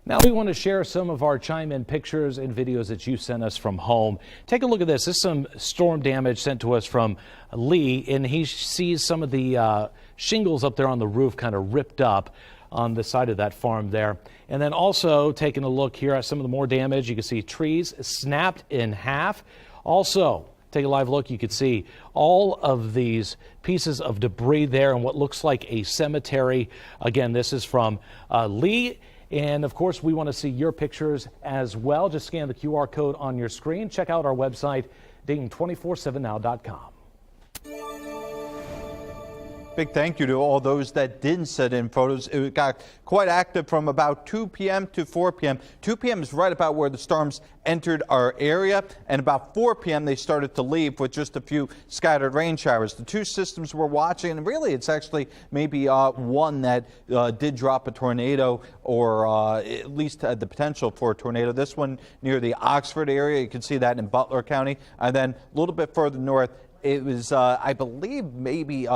Now we want to share some of our chime-in pictures and videos that you sent us from home. Take a look at this. This is some storm damage sent to us from Lee, and he sees some of the shingles up there on the roof kind of ripped up on the side of that farm there. And then also taking a look here at some of the more damage. You can see trees snapped in half. Also, take a live look. You can see all of these pieces of debris there in what looks like a cemetery. Again, this is from Lee. And of course, we want to see your pictures as well. Just scan the QR code on your screen. Check out our website, Dayton247now.com. Big thank you to all those that didn't send in photos. It got quite active from about 2 p.m. to 4 p.m. 2 p.m. is right about where the storms entered our area, and about 4 p.m. they started to leave with just a few scattered rain showers. The 2 systems we're watching, and really it's actually maybe one that did drop a tornado, or at least had the potential for a tornado. This one near the Oxford area, you can see that in Butler County, and then a little bit further north, it was, I believe, maybe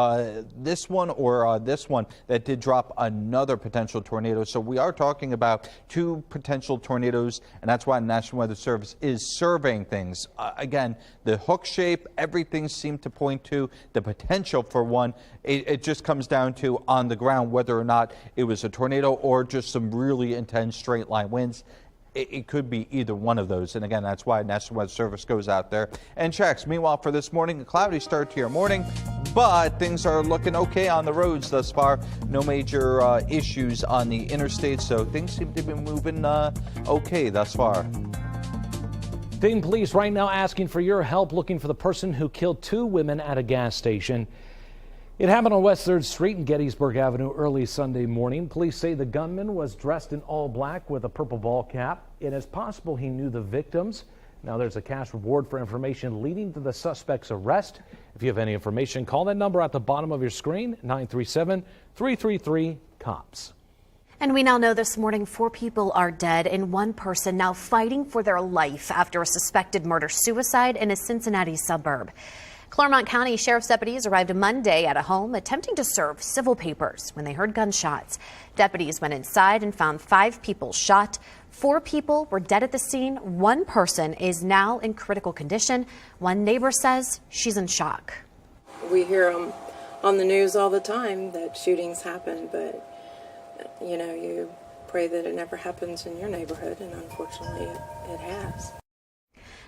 this one or this one that did drop another potential tornado. So we are talking about 2 potential tornadoes, and that's why the National Weather Service is surveying things. Again, the hook shape, everything seemed to point to the potential for one. It just comes down to on the ground whether or not it was a tornado or just some really intense straight line winds. It could be either one of those. And again, that's why National Weather Service goes out there and checks. Meanwhile, for this morning, a cloudy start to your morning, but things are looking okay on the roads thus far. No major issues on the interstate, so things seem to be moving okay thus far. Dayton police right now asking for your help looking for the person who killed 2 women at a gas station. It happened on West 3rd Street and Gettysburg Avenue early Sunday morning. Police say the gunman was dressed in all black with a purple ball cap. It is possible he knew the victims. Now there's a cash reward for information leading to the suspect's arrest. If you have any information, call that number at the bottom of your screen, 937-333-COPS. And we now know this morning 4 people are dead and 1 person now fighting for their life after a suspected murder-suicide in a Cincinnati suburb. Claremont County Sheriff's deputies arrived Monday at a home attempting to serve civil papers when they heard gunshots. Deputies went inside and found 5 people shot. 4 people were dead at the scene. 1 person is now in critical condition. One neighbor says she's in shock. We hear them on the news all the time that shootings happen, but you know, you pray that it never happens in your neighborhood, and unfortunately it has.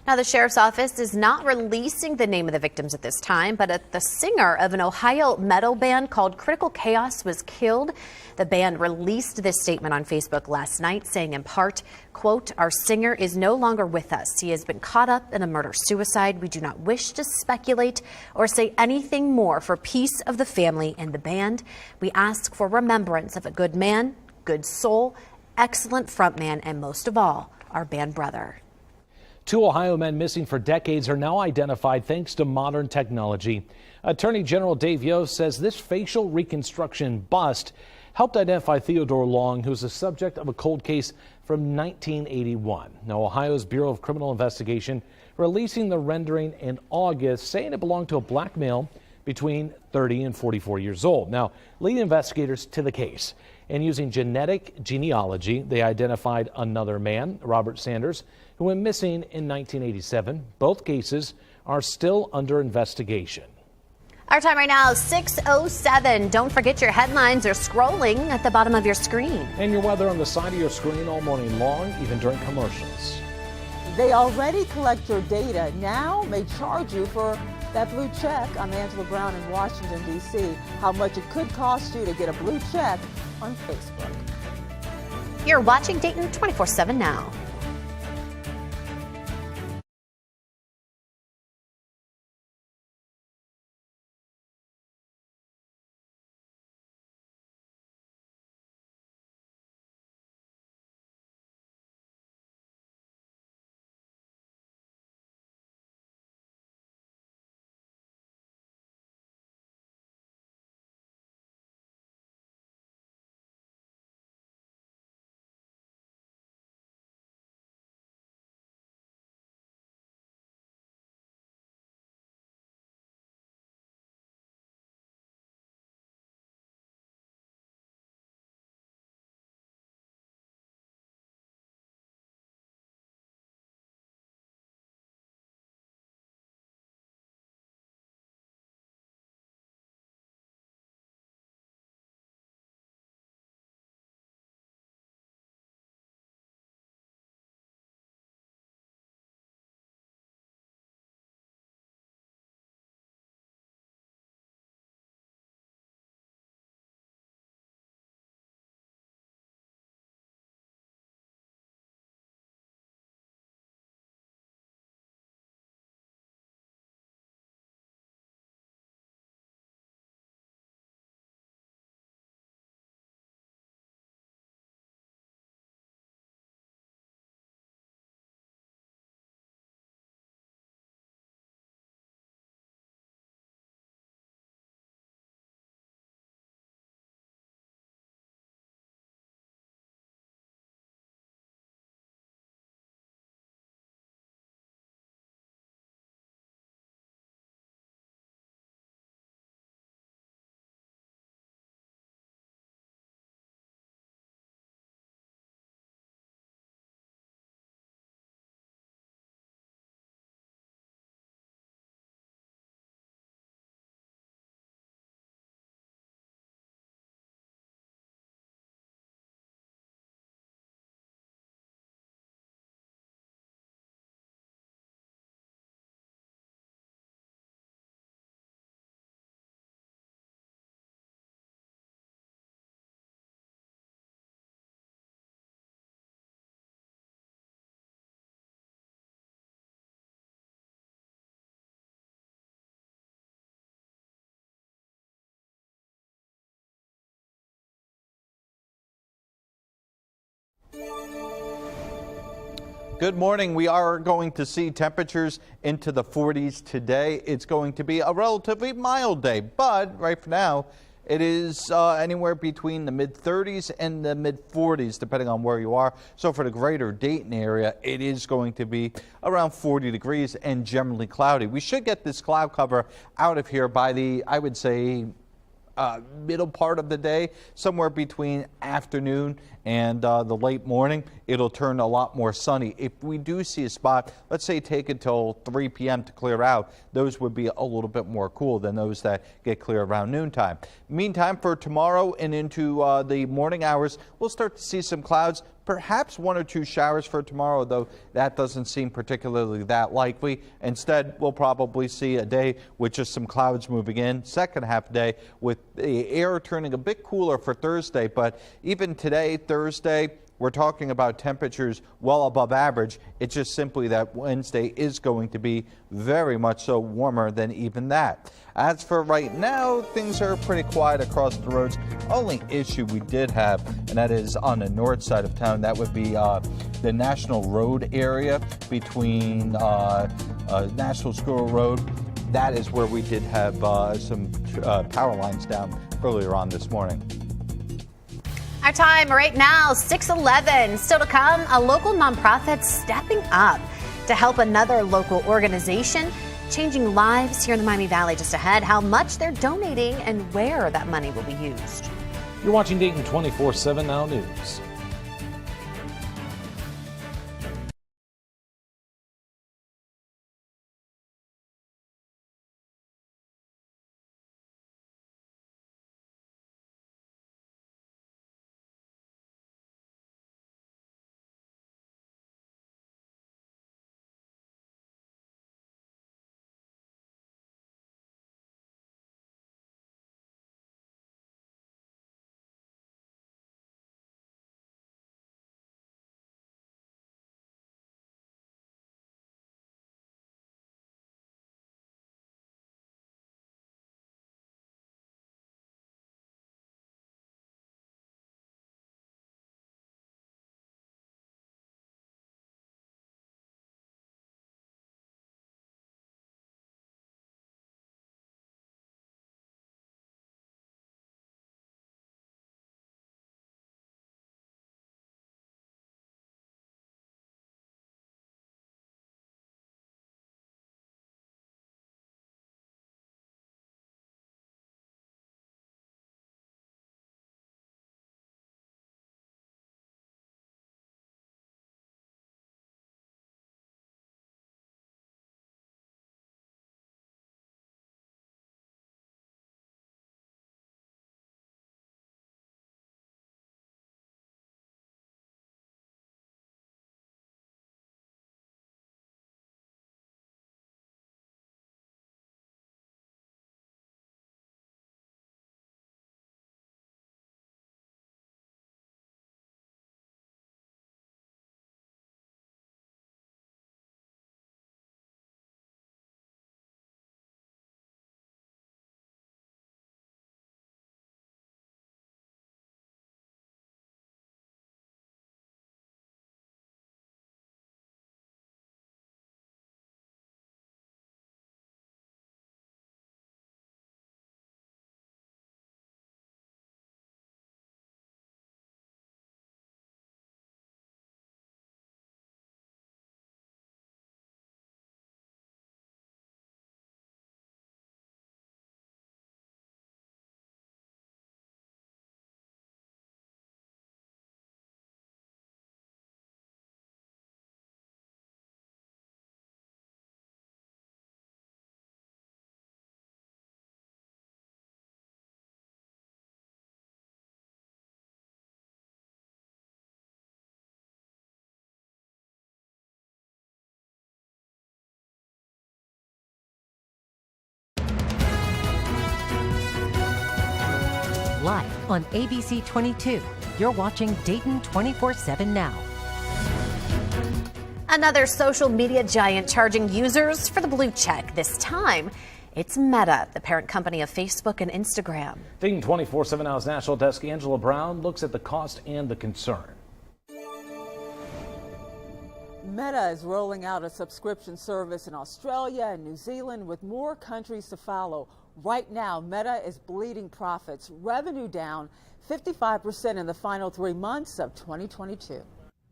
Now, the sheriff's office is not releasing the name of the victims at this time, but the singer of an Ohio metal band called Critical Chaos was killed. The band released this statement on Facebook last night, saying in part, quote, "Our singer is no longer with us. He has been caught up in a murder-suicide. We do not wish to speculate or say anything more for peace of the family and the band. We ask for remembrance of a good man, good soul, excellent frontman, and most of all, our band brother." 2 Ohio men missing for decades are now identified thanks to modern technology. Attorney General Dave Yost says this facial reconstruction bust helped identify Theodore Long, who was the subject of a cold case from 1981. Now, Ohio's Bureau of Criminal Investigation releasing the rendering in August, saying it belonged to a black male between 30 and 44 years old. Now, lead investigators to the case, and using genetic genealogy, they identified another man, Robert Sanders, who went missing in 1987. Both cases are still under investigation. Our time right now, 6:07. Don't forget your headlines are scrolling at the bottom of your screen. And your weather on the side of your screen all morning long, even during commercials. They already collect your data, now may charge you for that blue check. I'm Angela Brown in Washington, D.C. How much it could cost you to get a blue check on Facebook. You're watching Dayton 24/7 now. Good morning. We are going to see temperatures into the 40s today. It's going to be a relatively mild day, but right for now, it is anywhere between the mid-30s and the mid-40s, depending on where you are. So for the greater Dayton area, it is going to be around 40 degrees and generally cloudy. We should get this cloud cover out of here by the, I would say, middle part of the day, somewhere between afternoon and the late morning. It'll turn a lot more sunny. If we do see a spot, let's say take until 3 p.m. to clear out, those would be a little bit more cool than those that get clear around noontime. Meantime, for tomorrow and into the morning hours, we'll start to see some clouds, Perhaps 1 or 2 showers for tomorrow, though that doesn't seem particularly that likely. Instead, we'll probably see a day with just some clouds moving in. Second half day with the air turning a bit cooler for Thursday. But even today, Thursday, we're talking about temperatures well above average. It's just simply that Wednesday is going to be very much so warmer than even that. As for right now, things are pretty quiet across the roads. Only issue we did have, and that is on the north side of town, that would be the National Road area between National School Road. That is where we did have some power lines down earlier on this morning. Our time right now, 6:11. Still to come, a local nonprofit stepping up to help another local organization, changing lives here in the Miami Valley. Just ahead, how much they're donating and where that money will be used. You're watching Dayton 24/7 Now News. Live on ABC 22, you're watching Dayton 24/7 Now. Another social media giant charging users for the blue check. This time, it's Meta, the parent company of Facebook and Instagram. Dayton 24/7 Now's national desk Angela Brown looks at the cost and the concern. Meta is rolling out a subscription service in Australia and New Zealand with more countries to follow. Right now, Meta is bleeding profits, revenue down 55% in the final 3 months of 2022.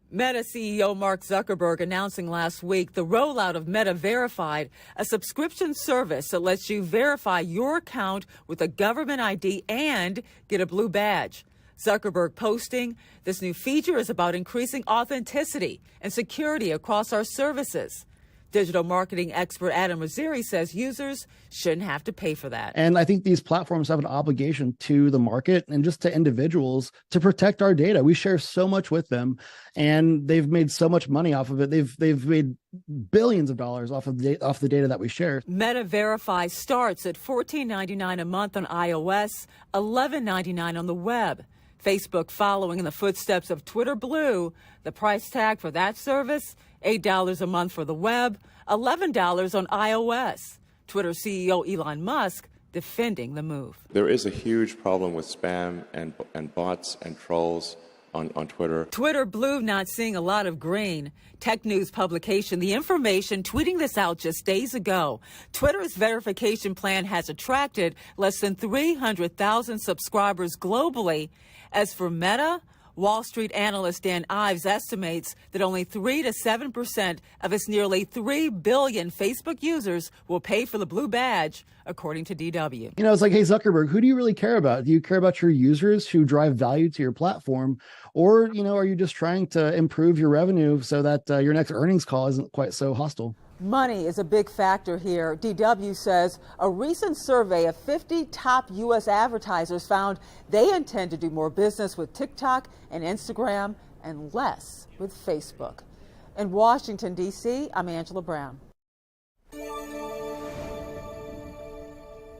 Meta CEO Mark Zuckerberg announcing last week the rollout of Meta Verified, a subscription service that lets you verify your account with a government ID and get a blue badge. Zuckerberg posting, this new feature is about increasing authenticity and security across our services. Digital marketing expert Adam Raziri says users shouldn't have to pay for that. And I think these platforms have an obligation to the market and just to individuals to protect our data. We share so much with them, and they've made so much money off of it. They've made billions of dollars off the data that we share. Meta Verify starts at $14.99 a month on iOS, $11.99 on the web. Facebook following in the footsteps of Twitter Blue. The price tag for that service, $8 a month for the web, $11 on iOS. Twitter CEO Elon Musk defending the move. There is a huge problem with spam and bots and trolls on Twitter. Twitter Blue not seeing a lot of green. Tech news publication The Information tweeting this out just days ago. Twitter's verification plan has attracted less than 300,000 subscribers globally. As for Meta, Wall Street analyst Dan Ives estimates that only 3 to 7% of its nearly 3 billion Facebook users will pay for the blue badge, according to DW. You know, it's like, hey, Zuckerberg, who do you really care about? Do you care about your users who drive value to your platform? Or, you know, are you just trying to improve your revenue so that your next earnings call isn't quite so hostile? Money is a big factor here. DW says a recent survey of 50 top U.S. advertisers found they intend to do more business with TikTok and Instagram and less with Facebook. In Washington, D.C., I'm Angela Brown.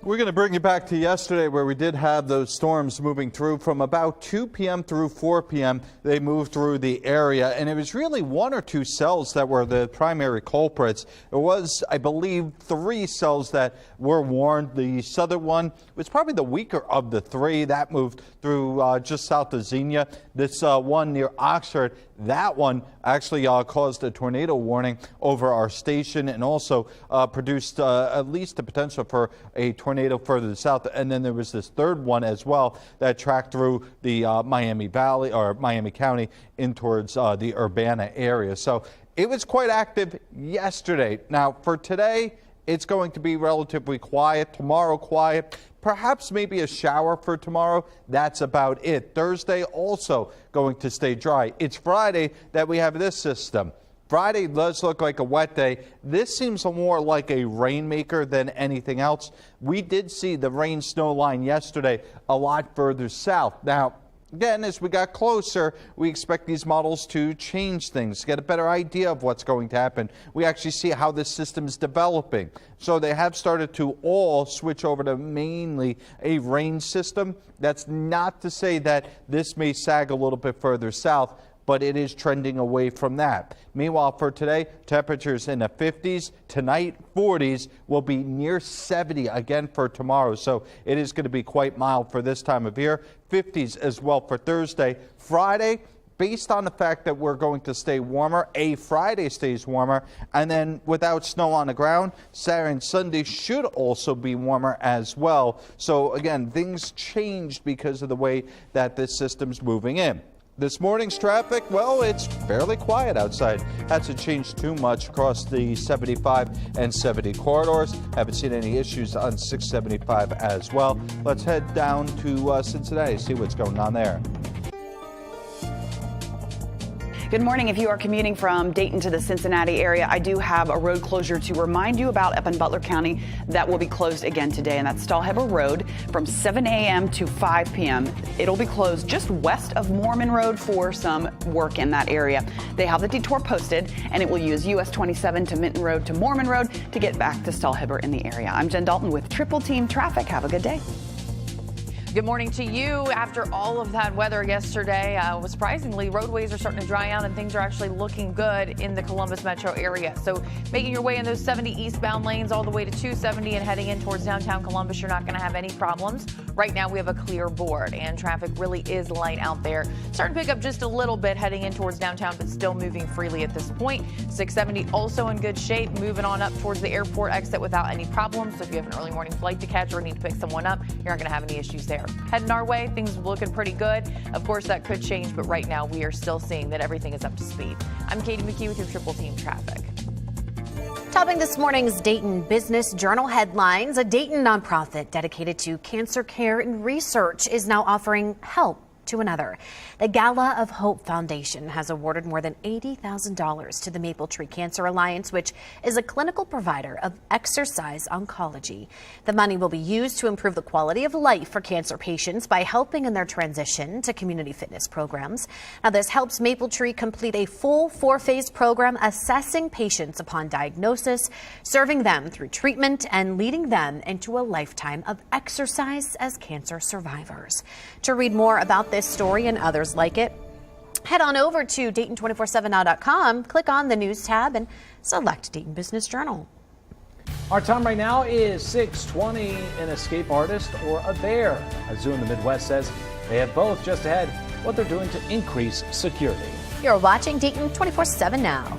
We're going to bring you back to yesterday where we did have those storms moving through from about 2 p.m. through 4 p.m. They moved through the area, and it was really 1 or 2 cells that were the primary culprits. There was, I believe, 3 cells that were warned. The southern one was probably the weaker of the 3. That moved through just south of Xenia. This one near Oxford, that one actually caused a tornado warning over our station and also produced at least the potential for a tornado further south. And then there was this third one as well that tracked through the Miami Valley or Miami County in towards the Urbana area. So it was quite active yesterday. Now for today, it's going to be relatively quiet. Tomorrow, quiet. Perhaps maybe a shower for tomorrow. That's about it. Thursday also going to stay dry. It's Friday that we have this system. Friday does look like a wet day. This seems more like a rainmaker than anything else. We did see the rain snow line yesterday a lot further south. Now, again, as we got closer, we expect these models to change things, get a better idea of what's going to happen. We actually see how this system is developing. So they have started to all switch over to mainly a rain system. That's not to say that this may sag a little bit further south, but it is trending away from that. Meanwhile, for today, temperatures in the 50s. Tonight, 40s will be near 70 again for tomorrow. So it is going to be quite mild for this time of year. 50s as well for Thursday. Friday, based on the fact that we're going to stay warmer, Friday stays warmer, and then without snow on the ground, Saturday and Sunday should also be warmer as well. So again, things changed because of the way that this system's moving in. This morning's traffic, well, it's fairly quiet outside. Hasn't changed too much across the 75 and 70 corridors. Haven't seen any issues on 675 as well. Let's head down to Cincinnati, see what's going on there. Good morning. If you are commuting from Dayton to the Cincinnati area, I do have a road closure to remind you about up in Butler County that will be closed again today, and that's Stahlheber Road from 7 a.m. to 5 p.m. It'll be closed just west of Mormon Road for some work in that area. They have the detour posted, and it will use US 27 to Minton Road to Mormon Road to get back to Stahlheber in the area. I'm Jen Dalton with Triple Team Traffic. Have a good day. Good morning to you. After all of that weather yesterday, surprisingly, roadways are starting to dry out and things are actually looking good in the Columbus metro area. So making your way in those 70 eastbound lanes all the way to 270 and heading in towards downtown Columbus, you're not going to have any problems. Right now we have a clear board and traffic really is light out there. Starting to pick up just a little bit heading in towards downtown, but still moving freely at this point. 670 also in good shape, moving on up towards the airport exit without any problems. So if you have an early morning flight to catch or need to pick someone up, you're not going to have any issues there. Heading our way, things looking pretty good. Of course, that could change, but right now we are still seeing that everything is up to speed. I'm Katie McKee with your Triple Team Traffic. Topping this morning's Dayton Business Journal headlines, a Dayton nonprofit dedicated to cancer care and research is now offering help to another. The Gala of Hope Foundation has awarded more than $80,000 to the Maple Tree Cancer Alliance, which is a clinical provider of exercise oncology. The money will be used to improve the quality of life for cancer patients by helping in their transition to community fitness programs. Now, this helps Maple Tree complete a full 4-phase program assessing patients upon diagnosis, serving them through treatment, and leading them into a lifetime of exercise as cancer survivors. To read more about this story and others like it, head on over to Dayton247now.com, click on the news tab, and select Dayton Business Journal. Our time right now is 6:20. An escape artist or a bear? A zoo in the Midwest says they have both. Just ahead, what they're doing to increase security. You're watching Dayton 24/7 now.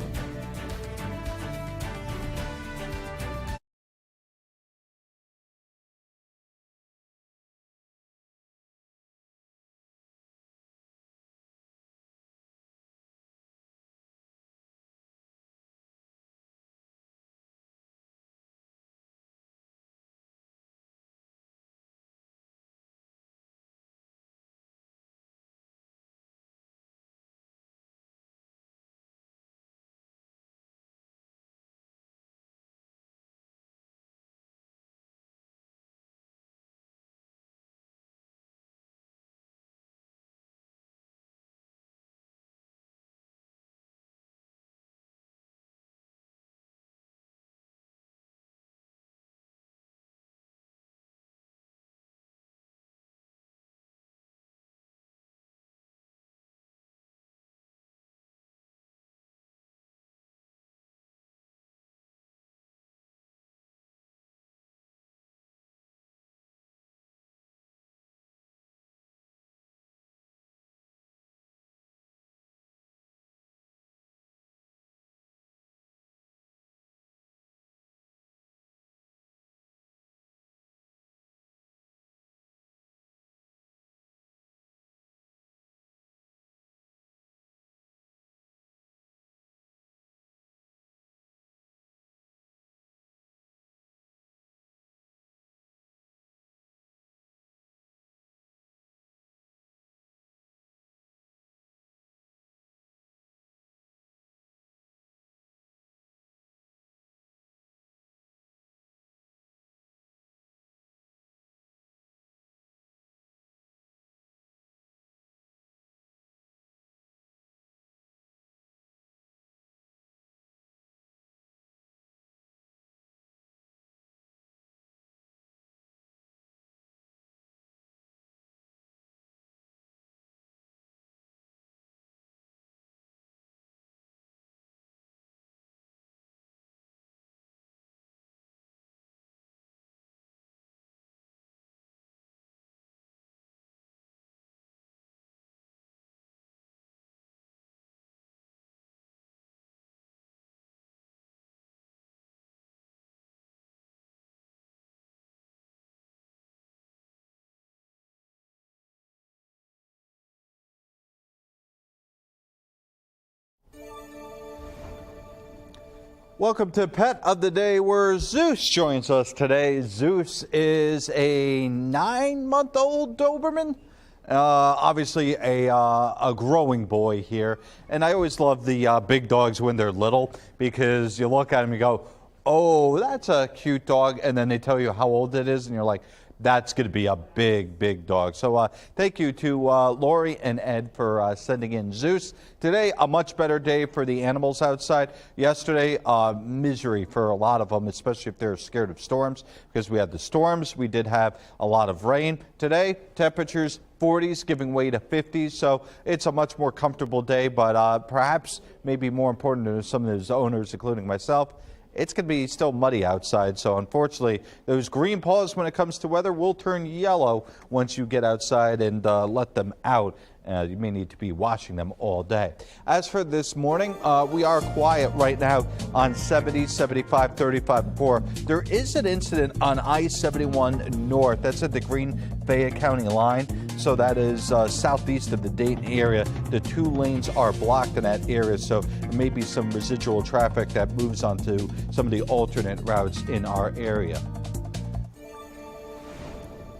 Welcome to Pet of the Day, where Zeus joins us today. Zeus is a 9-month-old Doberman. Obviously a growing boy here. And I always love the big dogs when they're little, because you look at them and you go, oh, that's a cute dog. And then they tell you how old it is, and you're like, that's going to be a big, big dog. So thank you to Lori and Ed for sending in Zeus. Today, a much better day for the animals outside. Yesterday, misery for a lot of them, especially if they're scared of storms, because we had the storms. We did have a lot of rain. Today, temperatures 40s giving way to 50s, so it's a much more comfortable day, but perhaps maybe more important to some of those owners, including myself, it's going to be still muddy outside. So unfortunately, those green paws when it comes to weather will turn yellow once you get outside and let them out. You may need to be washing them all day. As for this morning, we are quiet right now on 70, 75, 35, and 4. There is an incident on I-71 North. That's at the Greene-Fayette County line. So that is southeast of the Dayton area. The 2 lanes are blocked in that area. So there may be some residual traffic that moves onto some of the alternate routes in our area.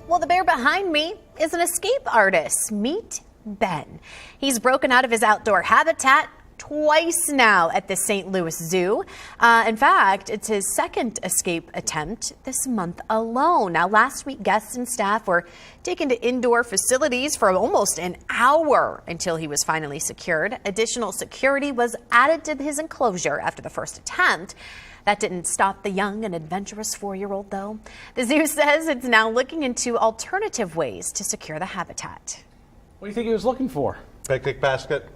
Well, the bear behind me is an escape artist. Meet Ben. He's broken out of his outdoor habitat twice now at the St. Louis Zoo. In fact, it's his second escape attempt this month alone. Now, last week, guests and staff were taken to indoor facilities for almost an hour until he was finally secured. Additional security was added to his enclosure after the first attempt. That didn't stop the young and adventurous 4-year-old, though. The zoo says it's now looking into alternative ways to secure the habitat. What do you think he was looking for? Picnic basket,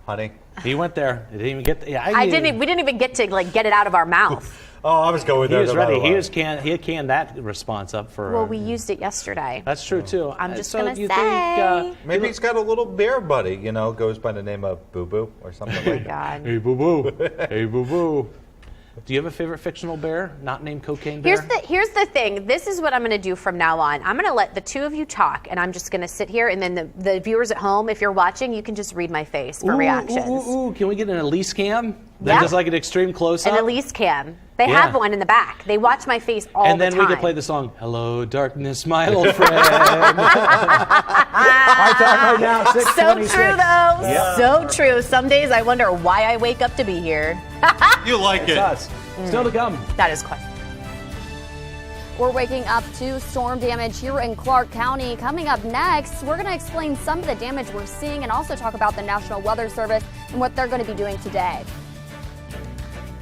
honey. He went there. It didn't even get. We didn't even get to get it out of our mouth. Oh, I was going there. He was ready. He had canned that response up for. Well, we used it yesterday. That's true too. I'm just so gonna you say. Think, maybe he's got a little bear buddy. Goes by the name of Boo Boo or something like that. Hey Boo Boo. Hey Boo Boo. Do you have a favorite fictional bear, not named Cocaine Bear? Here's the thing. This is what I'm going to do from now on. I'm going to let the two of you talk, and I'm just going to sit here, and then the viewers at home, if you're watching, you can just read my face for reactions. Can we get an Elise cam? Yeah. Just like an extreme close-up? An Elise cam. They have one in the back. They watch my face all the time. And then we can play the song, Hello Darkness, My Old Friend. My time right now, 6:26. So true, though. Yeah. So true. Some days I wonder why I wake up to be here. You like it. Us. Still to come. That is quite. We're waking up to storm damage here in Clark County. Coming up next, we're going to explain some of the damage we're seeing and also talk about the National Weather Service and what they're going to be doing today.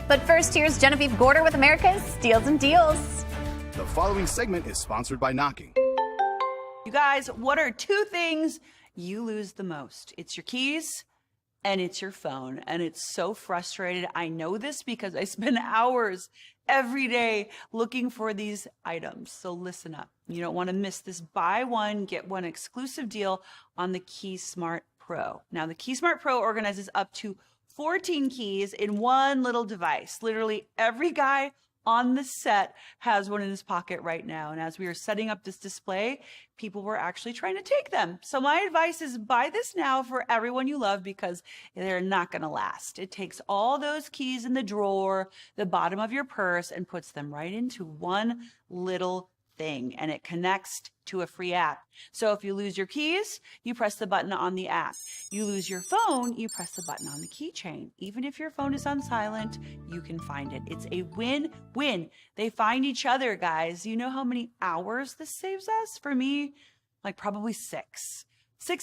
But first, here's Genevieve Gorder with America's Steals and Deals. The following segment is sponsored by Knocking. You guys, what are two things you lose the most? It's your keys and it's your phone. And it's so frustrating. I know this because I spend hours every day looking for these items. So listen up. You don't want to miss this buy one, get one exclusive deal on the Key Smart Pro. Now, the Key Smart Pro organizes up to 14 keys in one little device. Literally every guy on the set has one in his pocket right now. And as we were setting up this display, people were actually trying to take them. So my advice is buy this now for everyone you love because they're not going to last. It takes all those keys in the drawer, the bottom of your purse, and puts them right into one little thing, and it connects to a free app. So if you lose your keys, you press the button on the app. You lose your phone, you press the button on the keychain. Even if your phone is on silent, you can find it. It's a win-win. They find each other, guys. You know how many hours this saves us? For me, like probably 6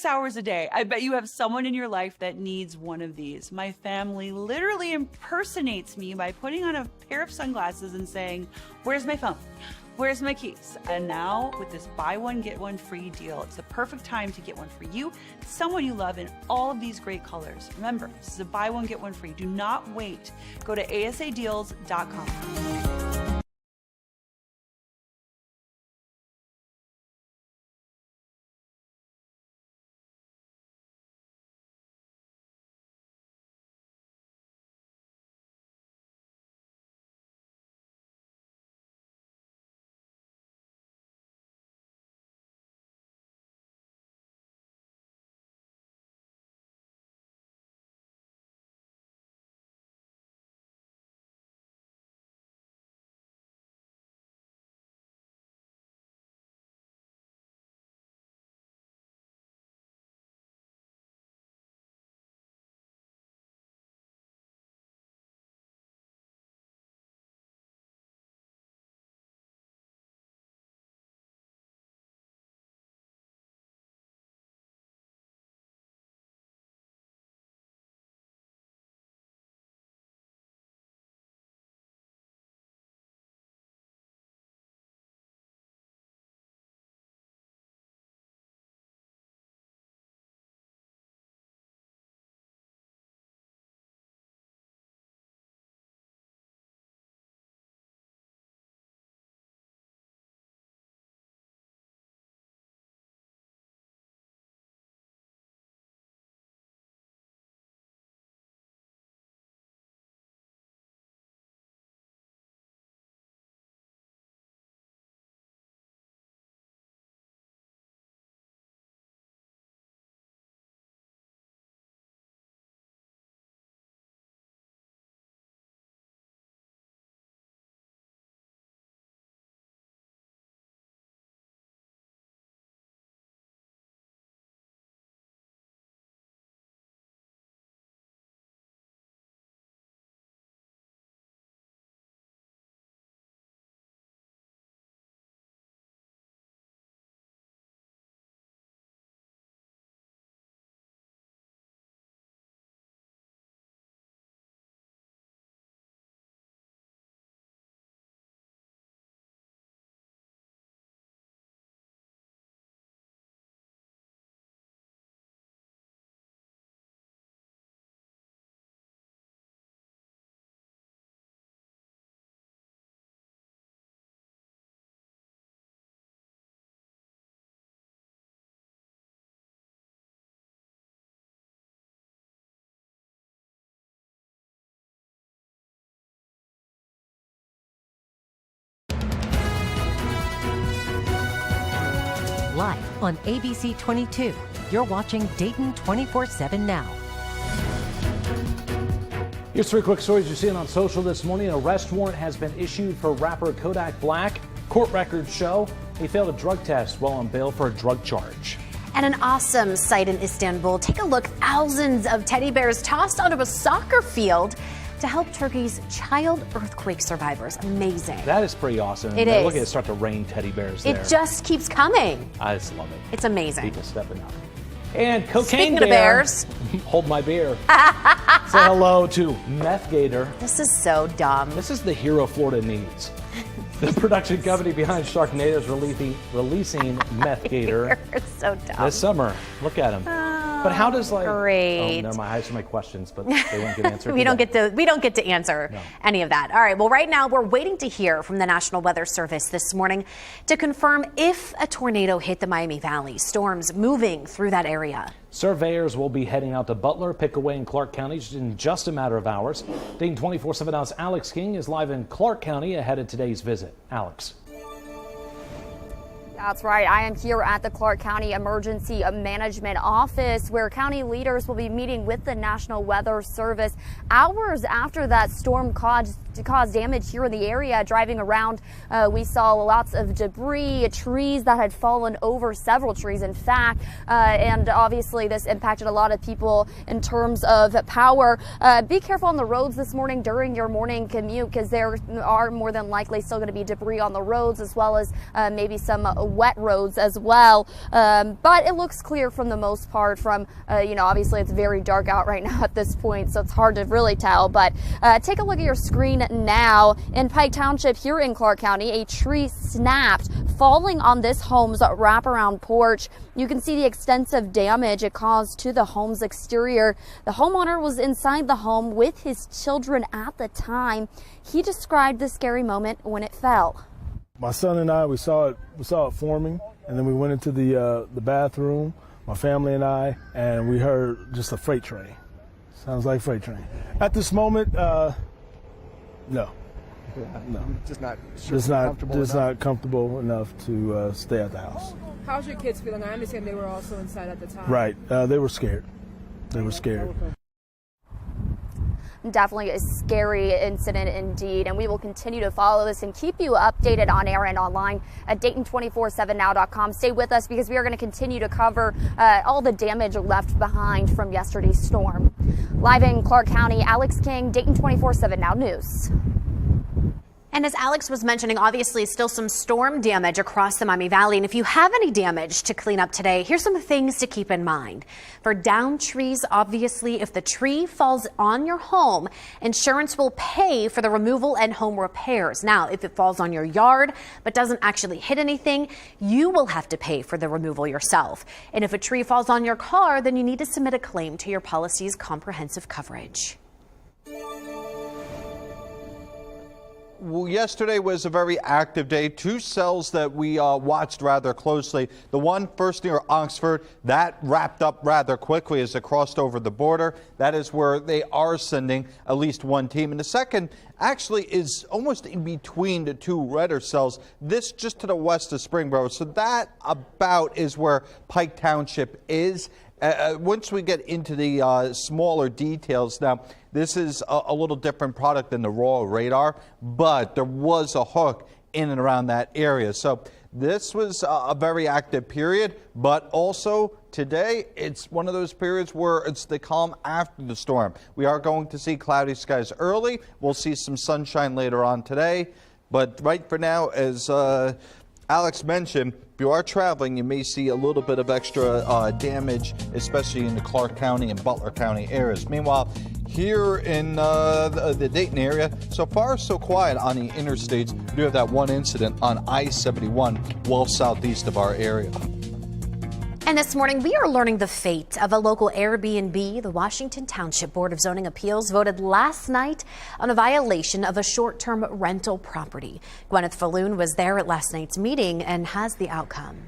hours a day. I bet you have someone in your life that needs one of these. My family literally impersonates me by putting on a pair of sunglasses and saying, "Where's my phone? Where's my keys?" And now with this buy one, get one free deal, it's the perfect time to get one for you, someone you love, in all of these great colors. Remember, this is a buy one, get one free. Do not wait. Go to asadeals.com. on ABC 22. You're watching Dayton 24/7 now. Here's 3 quick stories you're seeing on social this morning. An arrest warrant has been issued for rapper Kodak Black. Court records show he failed a drug test while on bail for a drug charge. And an awesome sight in Istanbul. Take a look. Thousands of teddy bears tossed onto a soccer field to help Turkey's child earthquake survivors. Amazing. That is pretty awesome. It is. Look at it start to rain teddy bears there. It just keeps coming. I just love it. It's amazing. People stepping up. And cocaine Speaking bear. of bears. Hold my beer. Say hello to Meth Gator. This is so dumb. This is the hero Florida needs. The production company behind Sharknado is releasing Meth Gator It's so dumb. this summer. Look at him. But how does great. Oh, never mind. I have my questions, but they won't get answered. we don't get to answer any of that. All right. Well, right now we're waiting to hear from the National Weather Service this morning to confirm if a tornado hit the Miami Valley. Storms moving through that area. Surveyors will be heading out to Butler, Pickaway, and Clark counties in just a matter of hours. Dayton 24/7 Now's Alex King is live in Clark County ahead of today's visit. Alex. That's right. I am here at the Clark County Emergency Management Office, where county leaders will be meeting with the National Weather Service hours after that storm caused damage here in the area. Driving around, we saw lots of debris, trees that had fallen over, several trees, in fact, and obviously this impacted a lot of people in terms of power. Be careful on the roads this morning during your morning commute, because there are more than likely still going to be debris on the roads, as well as maybe some wet roads as well. But it looks clear from the most part. From obviously it's very dark out right now at this point, so it's hard to really tell. But take a look at your screen now. In Pike Township here in Clark County, a tree snapped, falling on this home's wraparound porch. You can see the extensive damage it caused to the home's exterior. The homeowner was inside the home with his children at the time. He described the scary moment when it fell. My son and I, we saw it forming, and then we went into the bathroom, my family and I, and we heard just a freight train. Sounds like a freight train. At this moment, no. Just not comfortable enough to stay at the house. How's your kids feeling? I understand they were also inside at the time. Right. They were scared. They were scared. Definitely a scary incident indeed, and we will continue to follow this and keep you updated on air and online at Dayton247now.com. Stay with us, because we are going to continue to cover all the damage left behind from yesterday's storm. Live in Clark County, Alex King, Dayton 24/7 Now News. And as Alex was mentioning, obviously still some storm damage across the Miami Valley. And if you have any damage to clean up today, here's some things to keep in mind. For downed trees, obviously, if the tree falls on your home, insurance will pay for the removal and home repairs. Now, if it falls on your yard but doesn't actually hit anything, you will have to pay for the removal yourself. And if a tree falls on your car, then you need to submit a claim to your policy's comprehensive coverage. Well, yesterday was a very active day. 2 cells that we watched rather closely. The one first near Oxford, that wrapped up rather quickly as it crossed over the border. That is where they are sending at least one team. And the second actually is almost in between the 2 redder cells. This just to the west of Springboro. So that about is where Pike Township is. Once we get into the smaller details now, this is a little different product than the raw radar, but there was a hook in and around that area. So this was a very active period, but also today it's one of those periods where it's the calm after the storm. We are going to see cloudy skies early. We'll see some sunshine later on today, but right for now, as Alex mentioned, if you are traveling, you may see a little bit of extra damage, especially in the Clark County and Butler County areas. Meanwhile, here in the Dayton area, so far so quiet on the interstates. We do have that one incident on I-71 well southeast of our area. And this morning, we are learning the fate of a local Airbnb. The Washington Township Board of Zoning Appeals voted last night on a violation of a short-term rental property. Gwyneth Falloon was there at last night's meeting and has the outcome.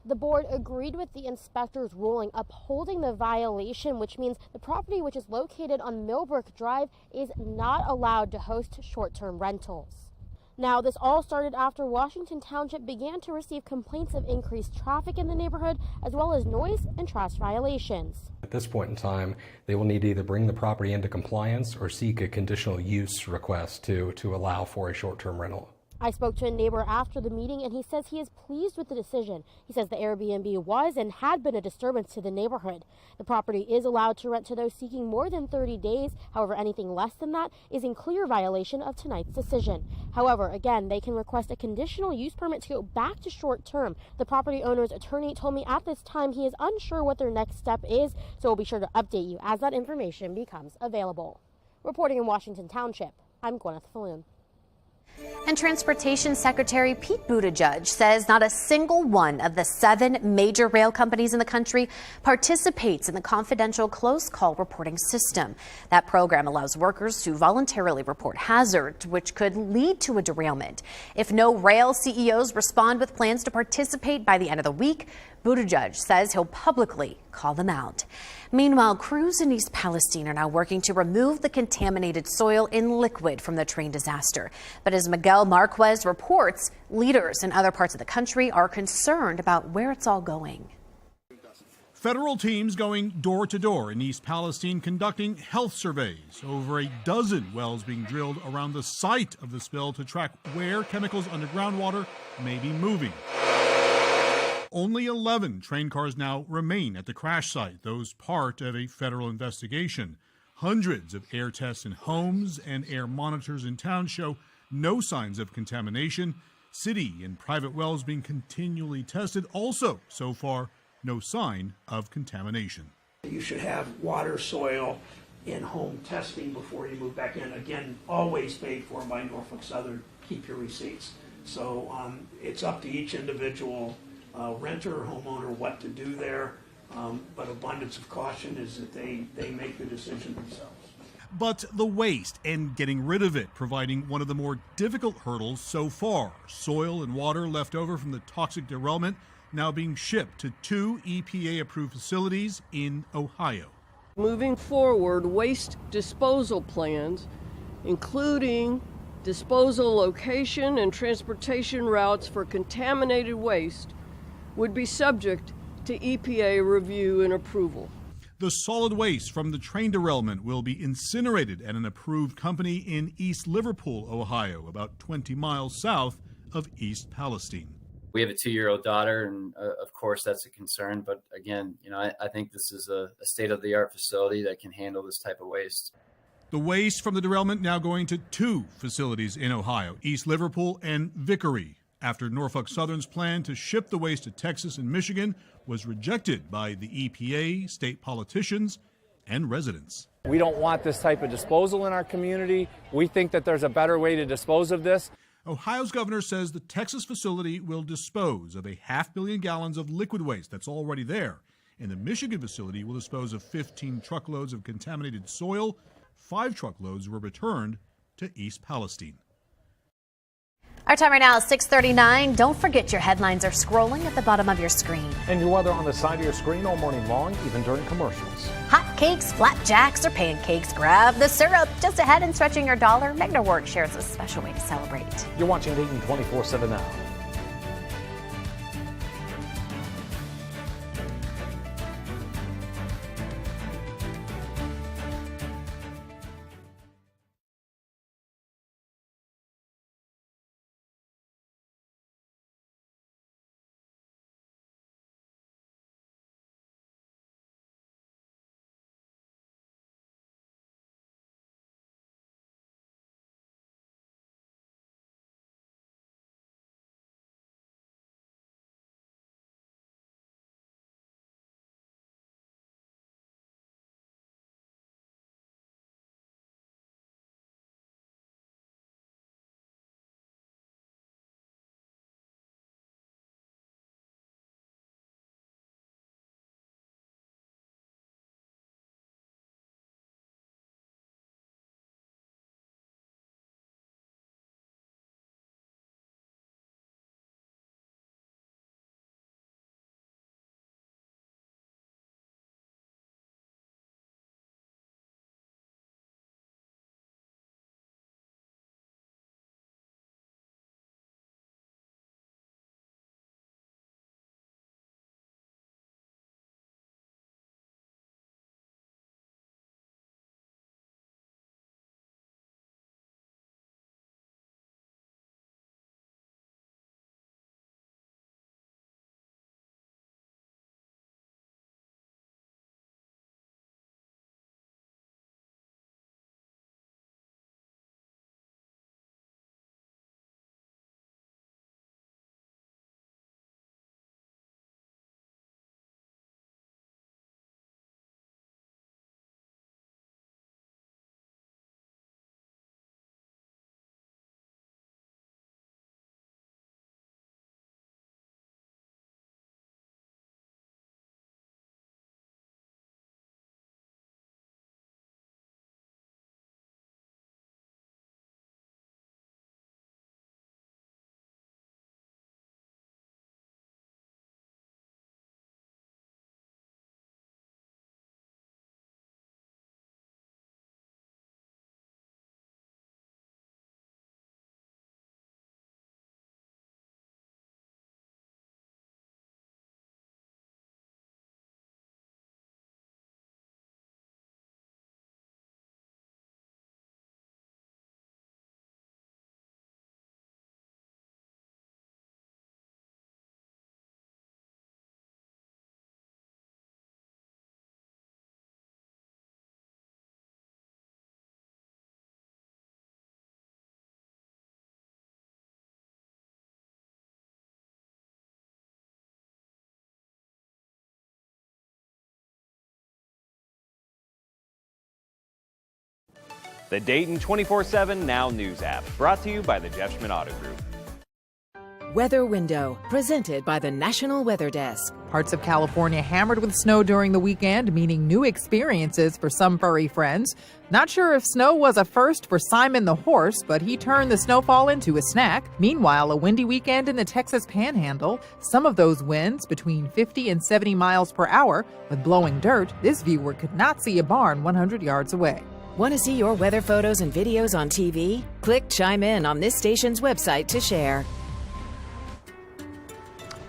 The board agreed with the inspector's ruling, upholding the violation, which means the property, which is located on Millbrook Drive, is not allowed to host short-term rentals. Now, this all started after Washington Township began to receive complaints of increased traffic in the neighborhood, as well as noise and trash violations. At this point in time, they will need to either bring the property into compliance or seek a conditional use request to allow for a short-term rental. I spoke to a neighbor after the meeting, and he says he is pleased with the decision. He says the Airbnb was and had been a disturbance to the neighborhood. The property is allowed to rent to those seeking more than 30 days. However, anything less than that is in clear violation of tonight's decision. However, again, they can request a conditional use permit to go back to short term. The property owner's attorney told me at this time he is unsure what their next step is, so we'll be sure to update you as that information becomes available. Reporting in Washington Township, I'm Gwyneth Falloon. And Transportation Secretary Pete Buttigieg says not a single one of the 7 major rail companies in the country participates in the confidential close call reporting system. That program allows workers to voluntarily report hazards, which could lead to a derailment. If no rail CEOs respond with plans to participate by the end of the week, Buttigieg says he'll publicly call them out. Meanwhile, crews in East Palestine are now working to remove the contaminated soil in liquid from the train disaster. But as Miguel Marquez reports, leaders in other parts of the country are concerned about where it's all going. Federal teams going door to door in East Palestine conducting health surveys. Over a dozen wells being drilled around the site of the spill to track where chemicals under groundwater may be moving. Only 11 train cars now remain at the crash site, those part of a federal investigation. Hundreds of air tests in homes and air monitors in town show no signs of contamination. City and private wells being continually tested. Also, so far, no sign of contamination. You should have water, soil, in-home testing before you move back in. Again, always paid for by Norfolk Southern. Keep your receipts. So it's up to each individual renter or homeowner what to do there, but abundance of caution is that they make the decision themselves. But the waste and getting rid of it, providing one of the more difficult hurdles so far. Soil and water left over from the toxic derailment now being shipped to 2 EPA-approved facilities in Ohio. Moving forward, waste disposal plans, including disposal location and transportation routes for contaminated waste, would be subject to EPA review and approval. The solid waste from the train derailment will be incinerated at an approved company in East Liverpool, Ohio, about 20 miles south of East Palestine. We have a 2-year-old daughter, and of course that's a concern. But again, I think this is a state-of-the-art facility that can handle this type of waste. The waste from the derailment now going to 2 facilities in Ohio, East Liverpool and Vickery, after Norfolk Southern's plan to ship the waste to Texas and Michigan was rejected by the EPA, state politicians, and residents. We don't want this type of disposal in our community. We think that there's a better way to dispose of this. Ohio's governor says the Texas facility will dispose of 500 million gallons of liquid waste that's already there. And the Michigan facility will dispose of 15 truckloads of contaminated soil. 5 truckloads were returned to East Palestine. Our time right now is 6:39. Don't forget your headlines are scrolling at the bottom of your screen. And your weather on the side of your screen all morning long, even during commercials. Hot cakes, flapjacks, or pancakes. Grab the syrup. Just ahead and stretching your dollar, Megna Ward shares a special way to celebrate. You're watching Dayton 24/7 now. the Dayton 24/7 Now News app, brought to you by the Jeff Schmidt Auto Group. Weather Window, presented by the National Weather Desk. Parts of California hammered with snow during the weekend, meaning new experiences for some furry friends. Not sure if snow was a first for Simon the horse, but he turned the snowfall into a snack. Meanwhile, a windy weekend in the Texas Panhandle. Some of those winds between 50 and 70 miles per hour. With blowing dirt, this viewer could not see a barn 100 yards away. Want to see your weather photos and videos on TV? Click Chime In on this station's website to share.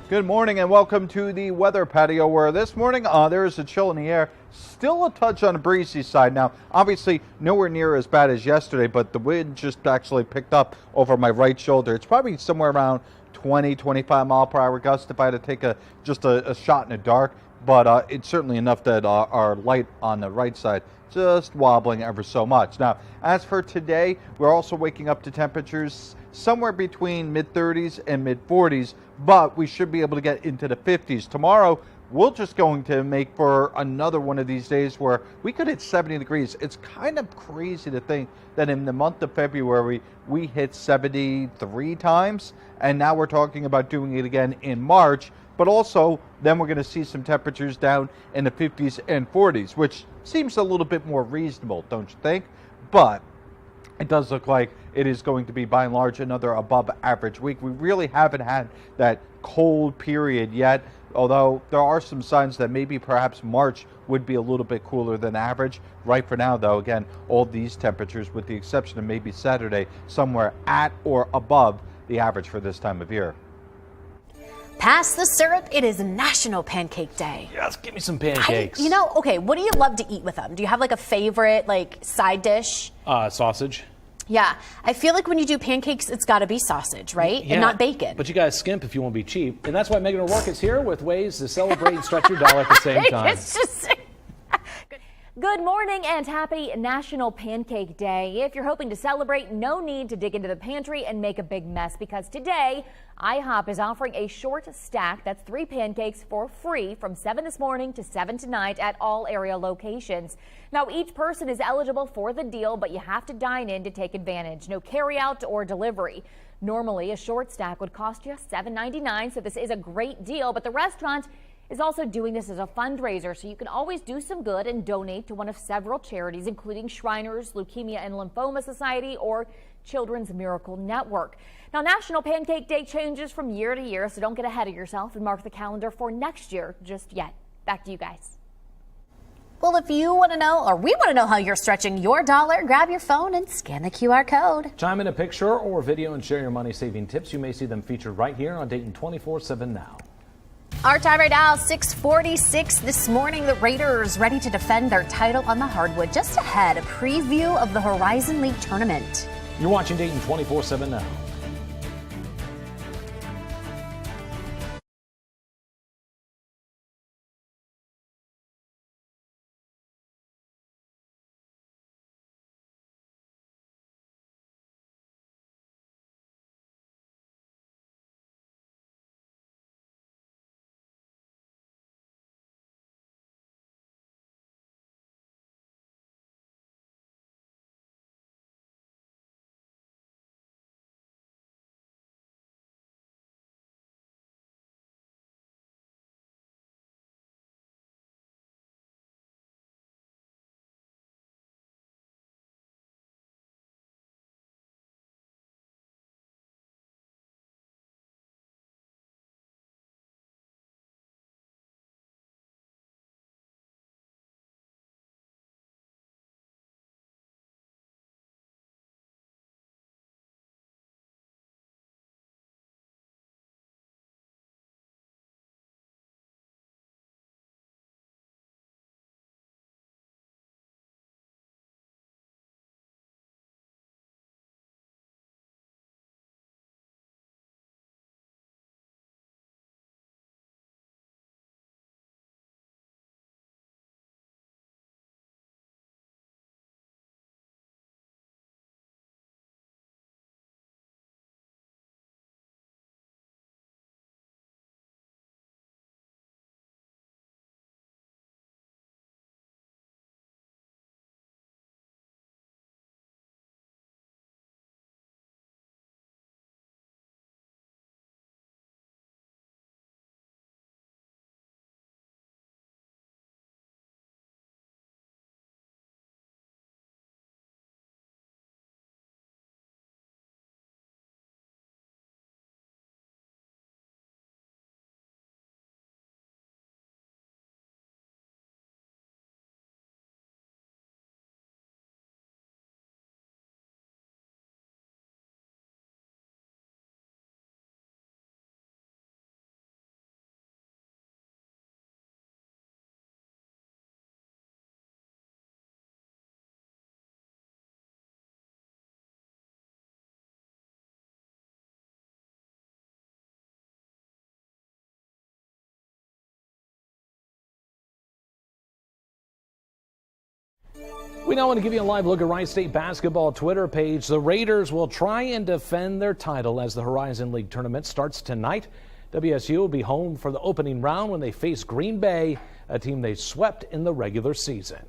Good morning and welcome to the weather patio, where this morning there is a chill in the air. Still a touch on the breezy side. Now, obviously nowhere near as bad as yesterday, but the wind just actually picked up over my right shoulder. It's probably somewhere around 20, 25 mile per hour gust if I had to take just a shot in the dark. But it's certainly enough that our light on the right side just wobbling ever so much. Now, as for today, we're also waking up to temperatures somewhere between mid-30s and mid-40s, but we should be able to get into the 50s. Tomorrow, we're just going to make for another one of these days where we could hit 70 degrees. It's kind of crazy to think that in the month of February, we hit 73 times, and now we're talking about doing it again in March. But also, then we're going to see some temperatures down in the 50s and 40s, which seems a little bit more reasonable, don't you think? But it does look like it is going to be, by and large, another above average week. We really haven't had that cold period yet, although there are some signs that maybe perhaps March would be a little bit cooler than average. Right for now, though, again, all these temperatures, with the exception of maybe Saturday, somewhere at or above the average for this time of year. Pass the syrup, it is National Pancake Day. Yes, give me some pancakes. Okay, what do you love to eat with them? Do you have like a favorite side dish? Sausage. Yeah, I feel like when you do pancakes, it's got to be sausage, right? Yeah, and not bacon. But you guys skimp if you want to be cheap. And that's why Megan O'Rourke is here with ways to celebrate and stretch your dollar at the same time. It's just... Good morning and happy National Pancake Day. If you're hoping to celebrate, no need to dig into the pantry and make a big mess, because today IHOP is offering a short stack, that's 3 pancakes, for free from 7 this morning to 7 tonight at all area locations. Now, each person is eligible for the deal, but you have to dine in to take advantage. No carryout or delivery. Normally, a short stack would cost you $7.99, so this is a great deal, but the restaurant is also doing this as a fundraiser, so you can always do some good and donate to one of several charities, including Shriners, Leukemia and Lymphoma Society, or Children's Miracle Network. Now, National Pancake Day changes from year to year, so don't get ahead of yourself and mark the calendar for next year just yet. Back to you guys. Well, if you want to know, or we want to know how you're stretching your dollar, grab your phone and scan the QR code. Chime in a picture or video and share your money-saving tips. You may see them featured right here on Dayton 24/7 Now. Our time right now, 6:46 this morning. The Raiders ready to defend their title on the hardwood. Just ahead, a preview of the Horizon League tournament. You're watching Dayton 24/7 Now. We now want to give you a live look at Wright State basketball Twitter page. The Raiders will try and defend their title as the Horizon League tournament starts tonight. WSU will be home for the opening round when they face Green Bay, a team they swept in the regular season.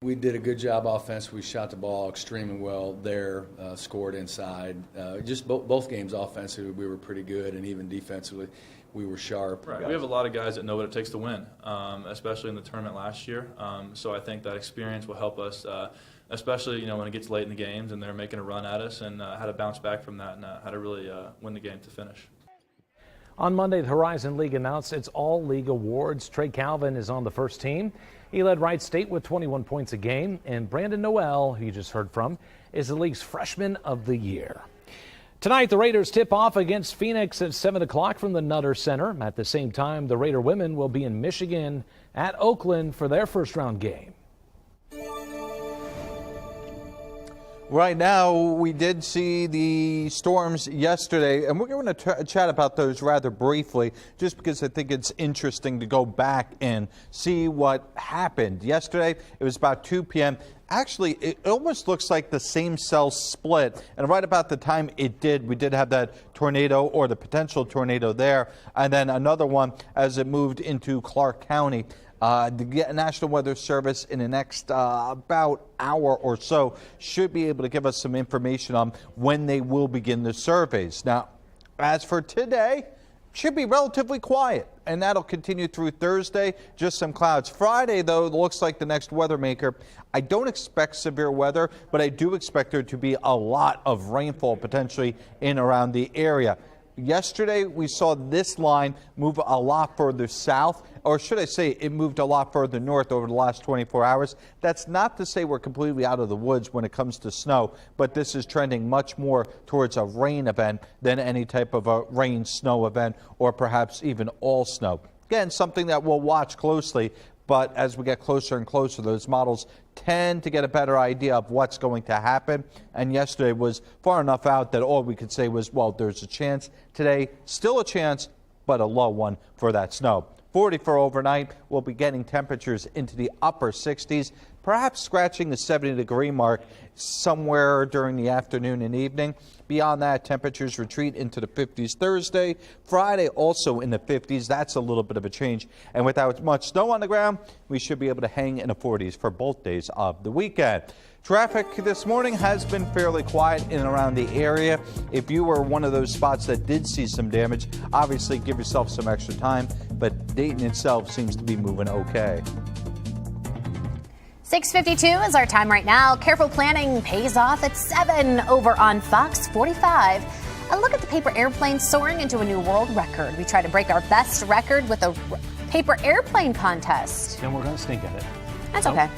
We did a good job offensively. We shot the ball extremely well there, scored inside. Just both games offensively, we were pretty good, and even defensively, we were sharp. Right. We have a lot of guys that know what it takes to win, especially in the tournament last year. So I think that experience will help us, especially when it gets late in the games and they're making a run at us, and how to bounce back from that and how to really win the game to finish. On Monday, the Horizon League announced its all-league awards. Trey Calvin is on the first team. He led Wright State with 21 points a game, and Brandon Noel, who you just heard from, is the league's Freshman of the Year. Tonight, the Raiders tip off against Phoenix at 7 o'clock from the Nutter Center. At the same time, the Raider women will be in Michigan at Oakland for their first-round game. Right now, we did see the storms yesterday, and we're going to chat about those rather briefly, just because I think it's interesting to go back and see what happened. Yesterday, it was about 2 p.m. Actually, it almost looks like the same cell split, and right about the time it did, we did have that tornado, or the potential tornado there, and then another one as it moved into Clark County. The National Weather Service in the next about hour or so should be able to give us some information on when they will begin the surveys. Now, as for today, should be relatively quiet, and that'll continue through Thursday. Just some clouds. Friday, though, looks like the next weather maker. I don't expect severe weather, but I do expect there to be a lot of rainfall potentially in around the area. Yesterday, we saw this line move a lot further south, or should I say it moved a lot further north over the last 24 hours. That's not to say we're completely out of the woods when it comes to snow, but this is trending much more towards a rain event than any type of a rain-snow event, or perhaps even all snow. Again, something that we'll watch closely. But as we get closer and closer, those models tend to get a better idea of what's going to happen. And yesterday was far enough out that all we could say was, well, there's a chance. Today, still a chance, but a low one for that snow. 40 for overnight. We'll be getting temperatures into the upper 60s, perhaps scratching the 70-degree mark somewhere during the afternoon and evening. Beyond that, temperatures retreat into the 50s Thursday. Friday also in the 50s. That's a little bit of a change. And without much snow on the ground, we should be able to hang in the 40s for both days of the weekend. Traffic this morning has been fairly quiet in and around the area. If you were one of those spots that did see some damage, obviously give yourself some extra time. But Dayton itself seems to be moving okay. 6:52 is our time right now. Careful planning pays off at 7 over on Fox 45. A look at the paper airplane soaring into a new world record. We try to break our best record with a paper airplane contest. And we're going to stink at it. That's okay.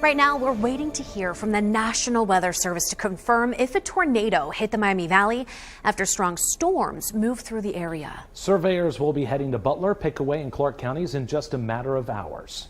Right now, we're waiting to hear from the National Weather Service to confirm if a tornado hit the Miami Valley after strong storms moved through the area. Surveyors will be heading to Butler, Pickaway, and Clark counties in just a matter of hours.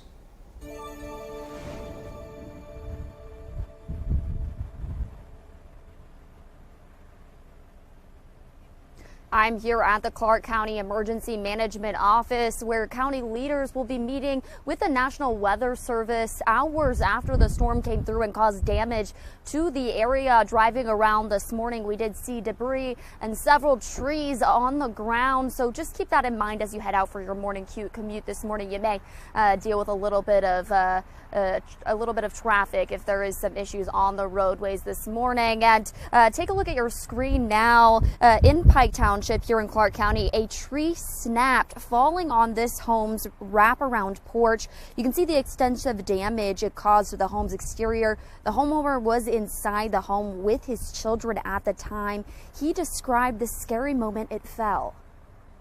I'm here at the Clark County Emergency Management Office, where county leaders will be meeting with the National Weather Service hours after the storm came through and caused damage to the area. Driving around this morning, we did see debris and several trees on the ground. So just keep that in mind as you head out for your morning commute this morning. You may deal with a little bit of traffic if there is some issues on the roadways this morning. And take a look at your screen now. In Pike Township here in Clark County, a tree snapped, falling on this home's wraparound porch. You can see the extensive damage it caused to the home's exterior. The homeowner was inside the home with his children at the time. He described the scary moment it fell.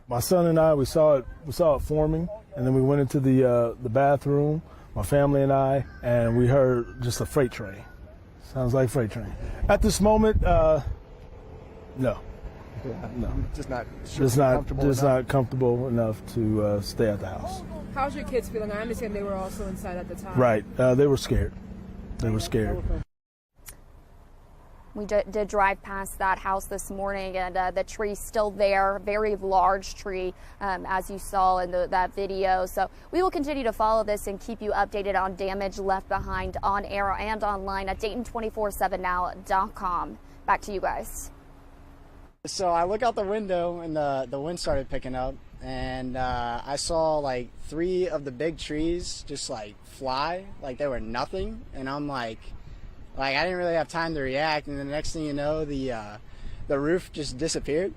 My son and I, we saw it forming, and then we went into the bathroom, my family and I, and we heard just a freight train. Sounds like a freight train. At this moment, no. Yeah, no. Just not comfortable enough to stay at the house. How's your kids feeling? I understand they were also inside at the time. Right. They were scared. They were scared. We did drive past that house this morning, and the tree's still there, very large tree, as you saw in that video. So we will continue to follow this and keep you updated on damage left behind on air and online at Dayton247now.com. Back to you guys. So I look out the window and the wind started picking up, and I saw like 3 of the big trees just like fly like they were nothing, and I'm like I didn't really have time to react, and the next thing you know, the roof just disappeared.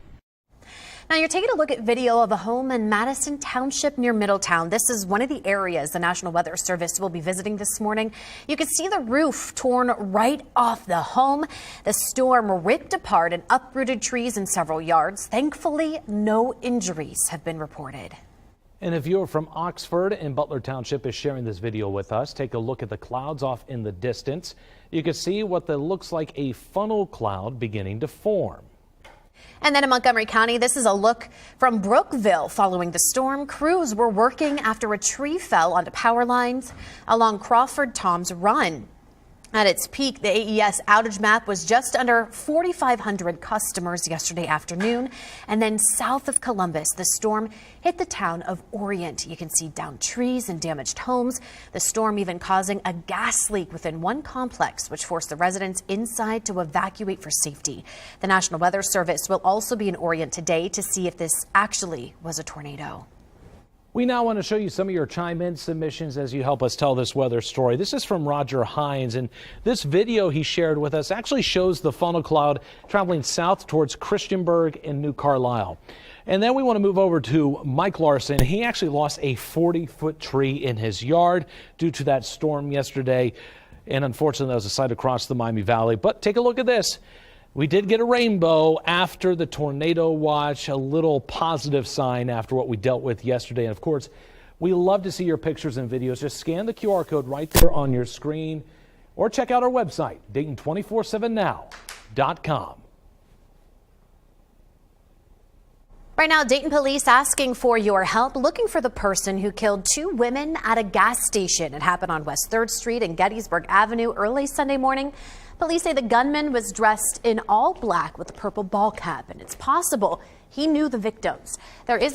Now you're taking a look at video of a home in Madison Township near Middletown. This is one of the areas the National Weather Service will be visiting this morning. You can see the roof torn right off the home. The storm ripped apart and uprooted trees in several yards. Thankfully, no injuries have been reported. And a viewer from Oxford in Butler Township is sharing this video with us. Take a look at the clouds off in the distance. You can see what looks like a funnel cloud beginning to form. And then in Montgomery County, this is a look from Brookville following the storm. Crews were working after a tree fell onto power lines along Crawford-Toms Run. At its peak, the AES outage map was just under 4,500 customers yesterday afternoon. And then south of Columbus, the storm hit the town of Orient. You can see downed trees and damaged homes. The storm even causing a gas leak within one complex, which forced the residents inside to evacuate for safety. The National Weather Service will also be in Orient today to see if this actually was a tornado. We now want to show you some of your chime-in submissions as you help us tell this weather story. This is from Roger Hines, and this video he shared with us actually shows the funnel cloud traveling south towards Christiansburg and New Carlisle. And then we want to move over to Mike Larson. He actually lost a 40-foot tree in his yard due to that storm yesterday. And unfortunately, that was a sight across the Miami Valley. But take a look at this. We did get a rainbow after the tornado watch, a little positive sign after what we dealt with yesterday. And of course, we love to see your pictures and videos. Just scan the QR code right there on your screen or check out our website, Dayton247now.com. Right now, Dayton police asking for your help, looking for the person who killed 2 women at a gas station. It happened on West 3rd Street and Gettysburg Avenue early Sunday morning. Police say the gunman was dressed in all black with a purple ball cap, and it's possible he knew the victims. There is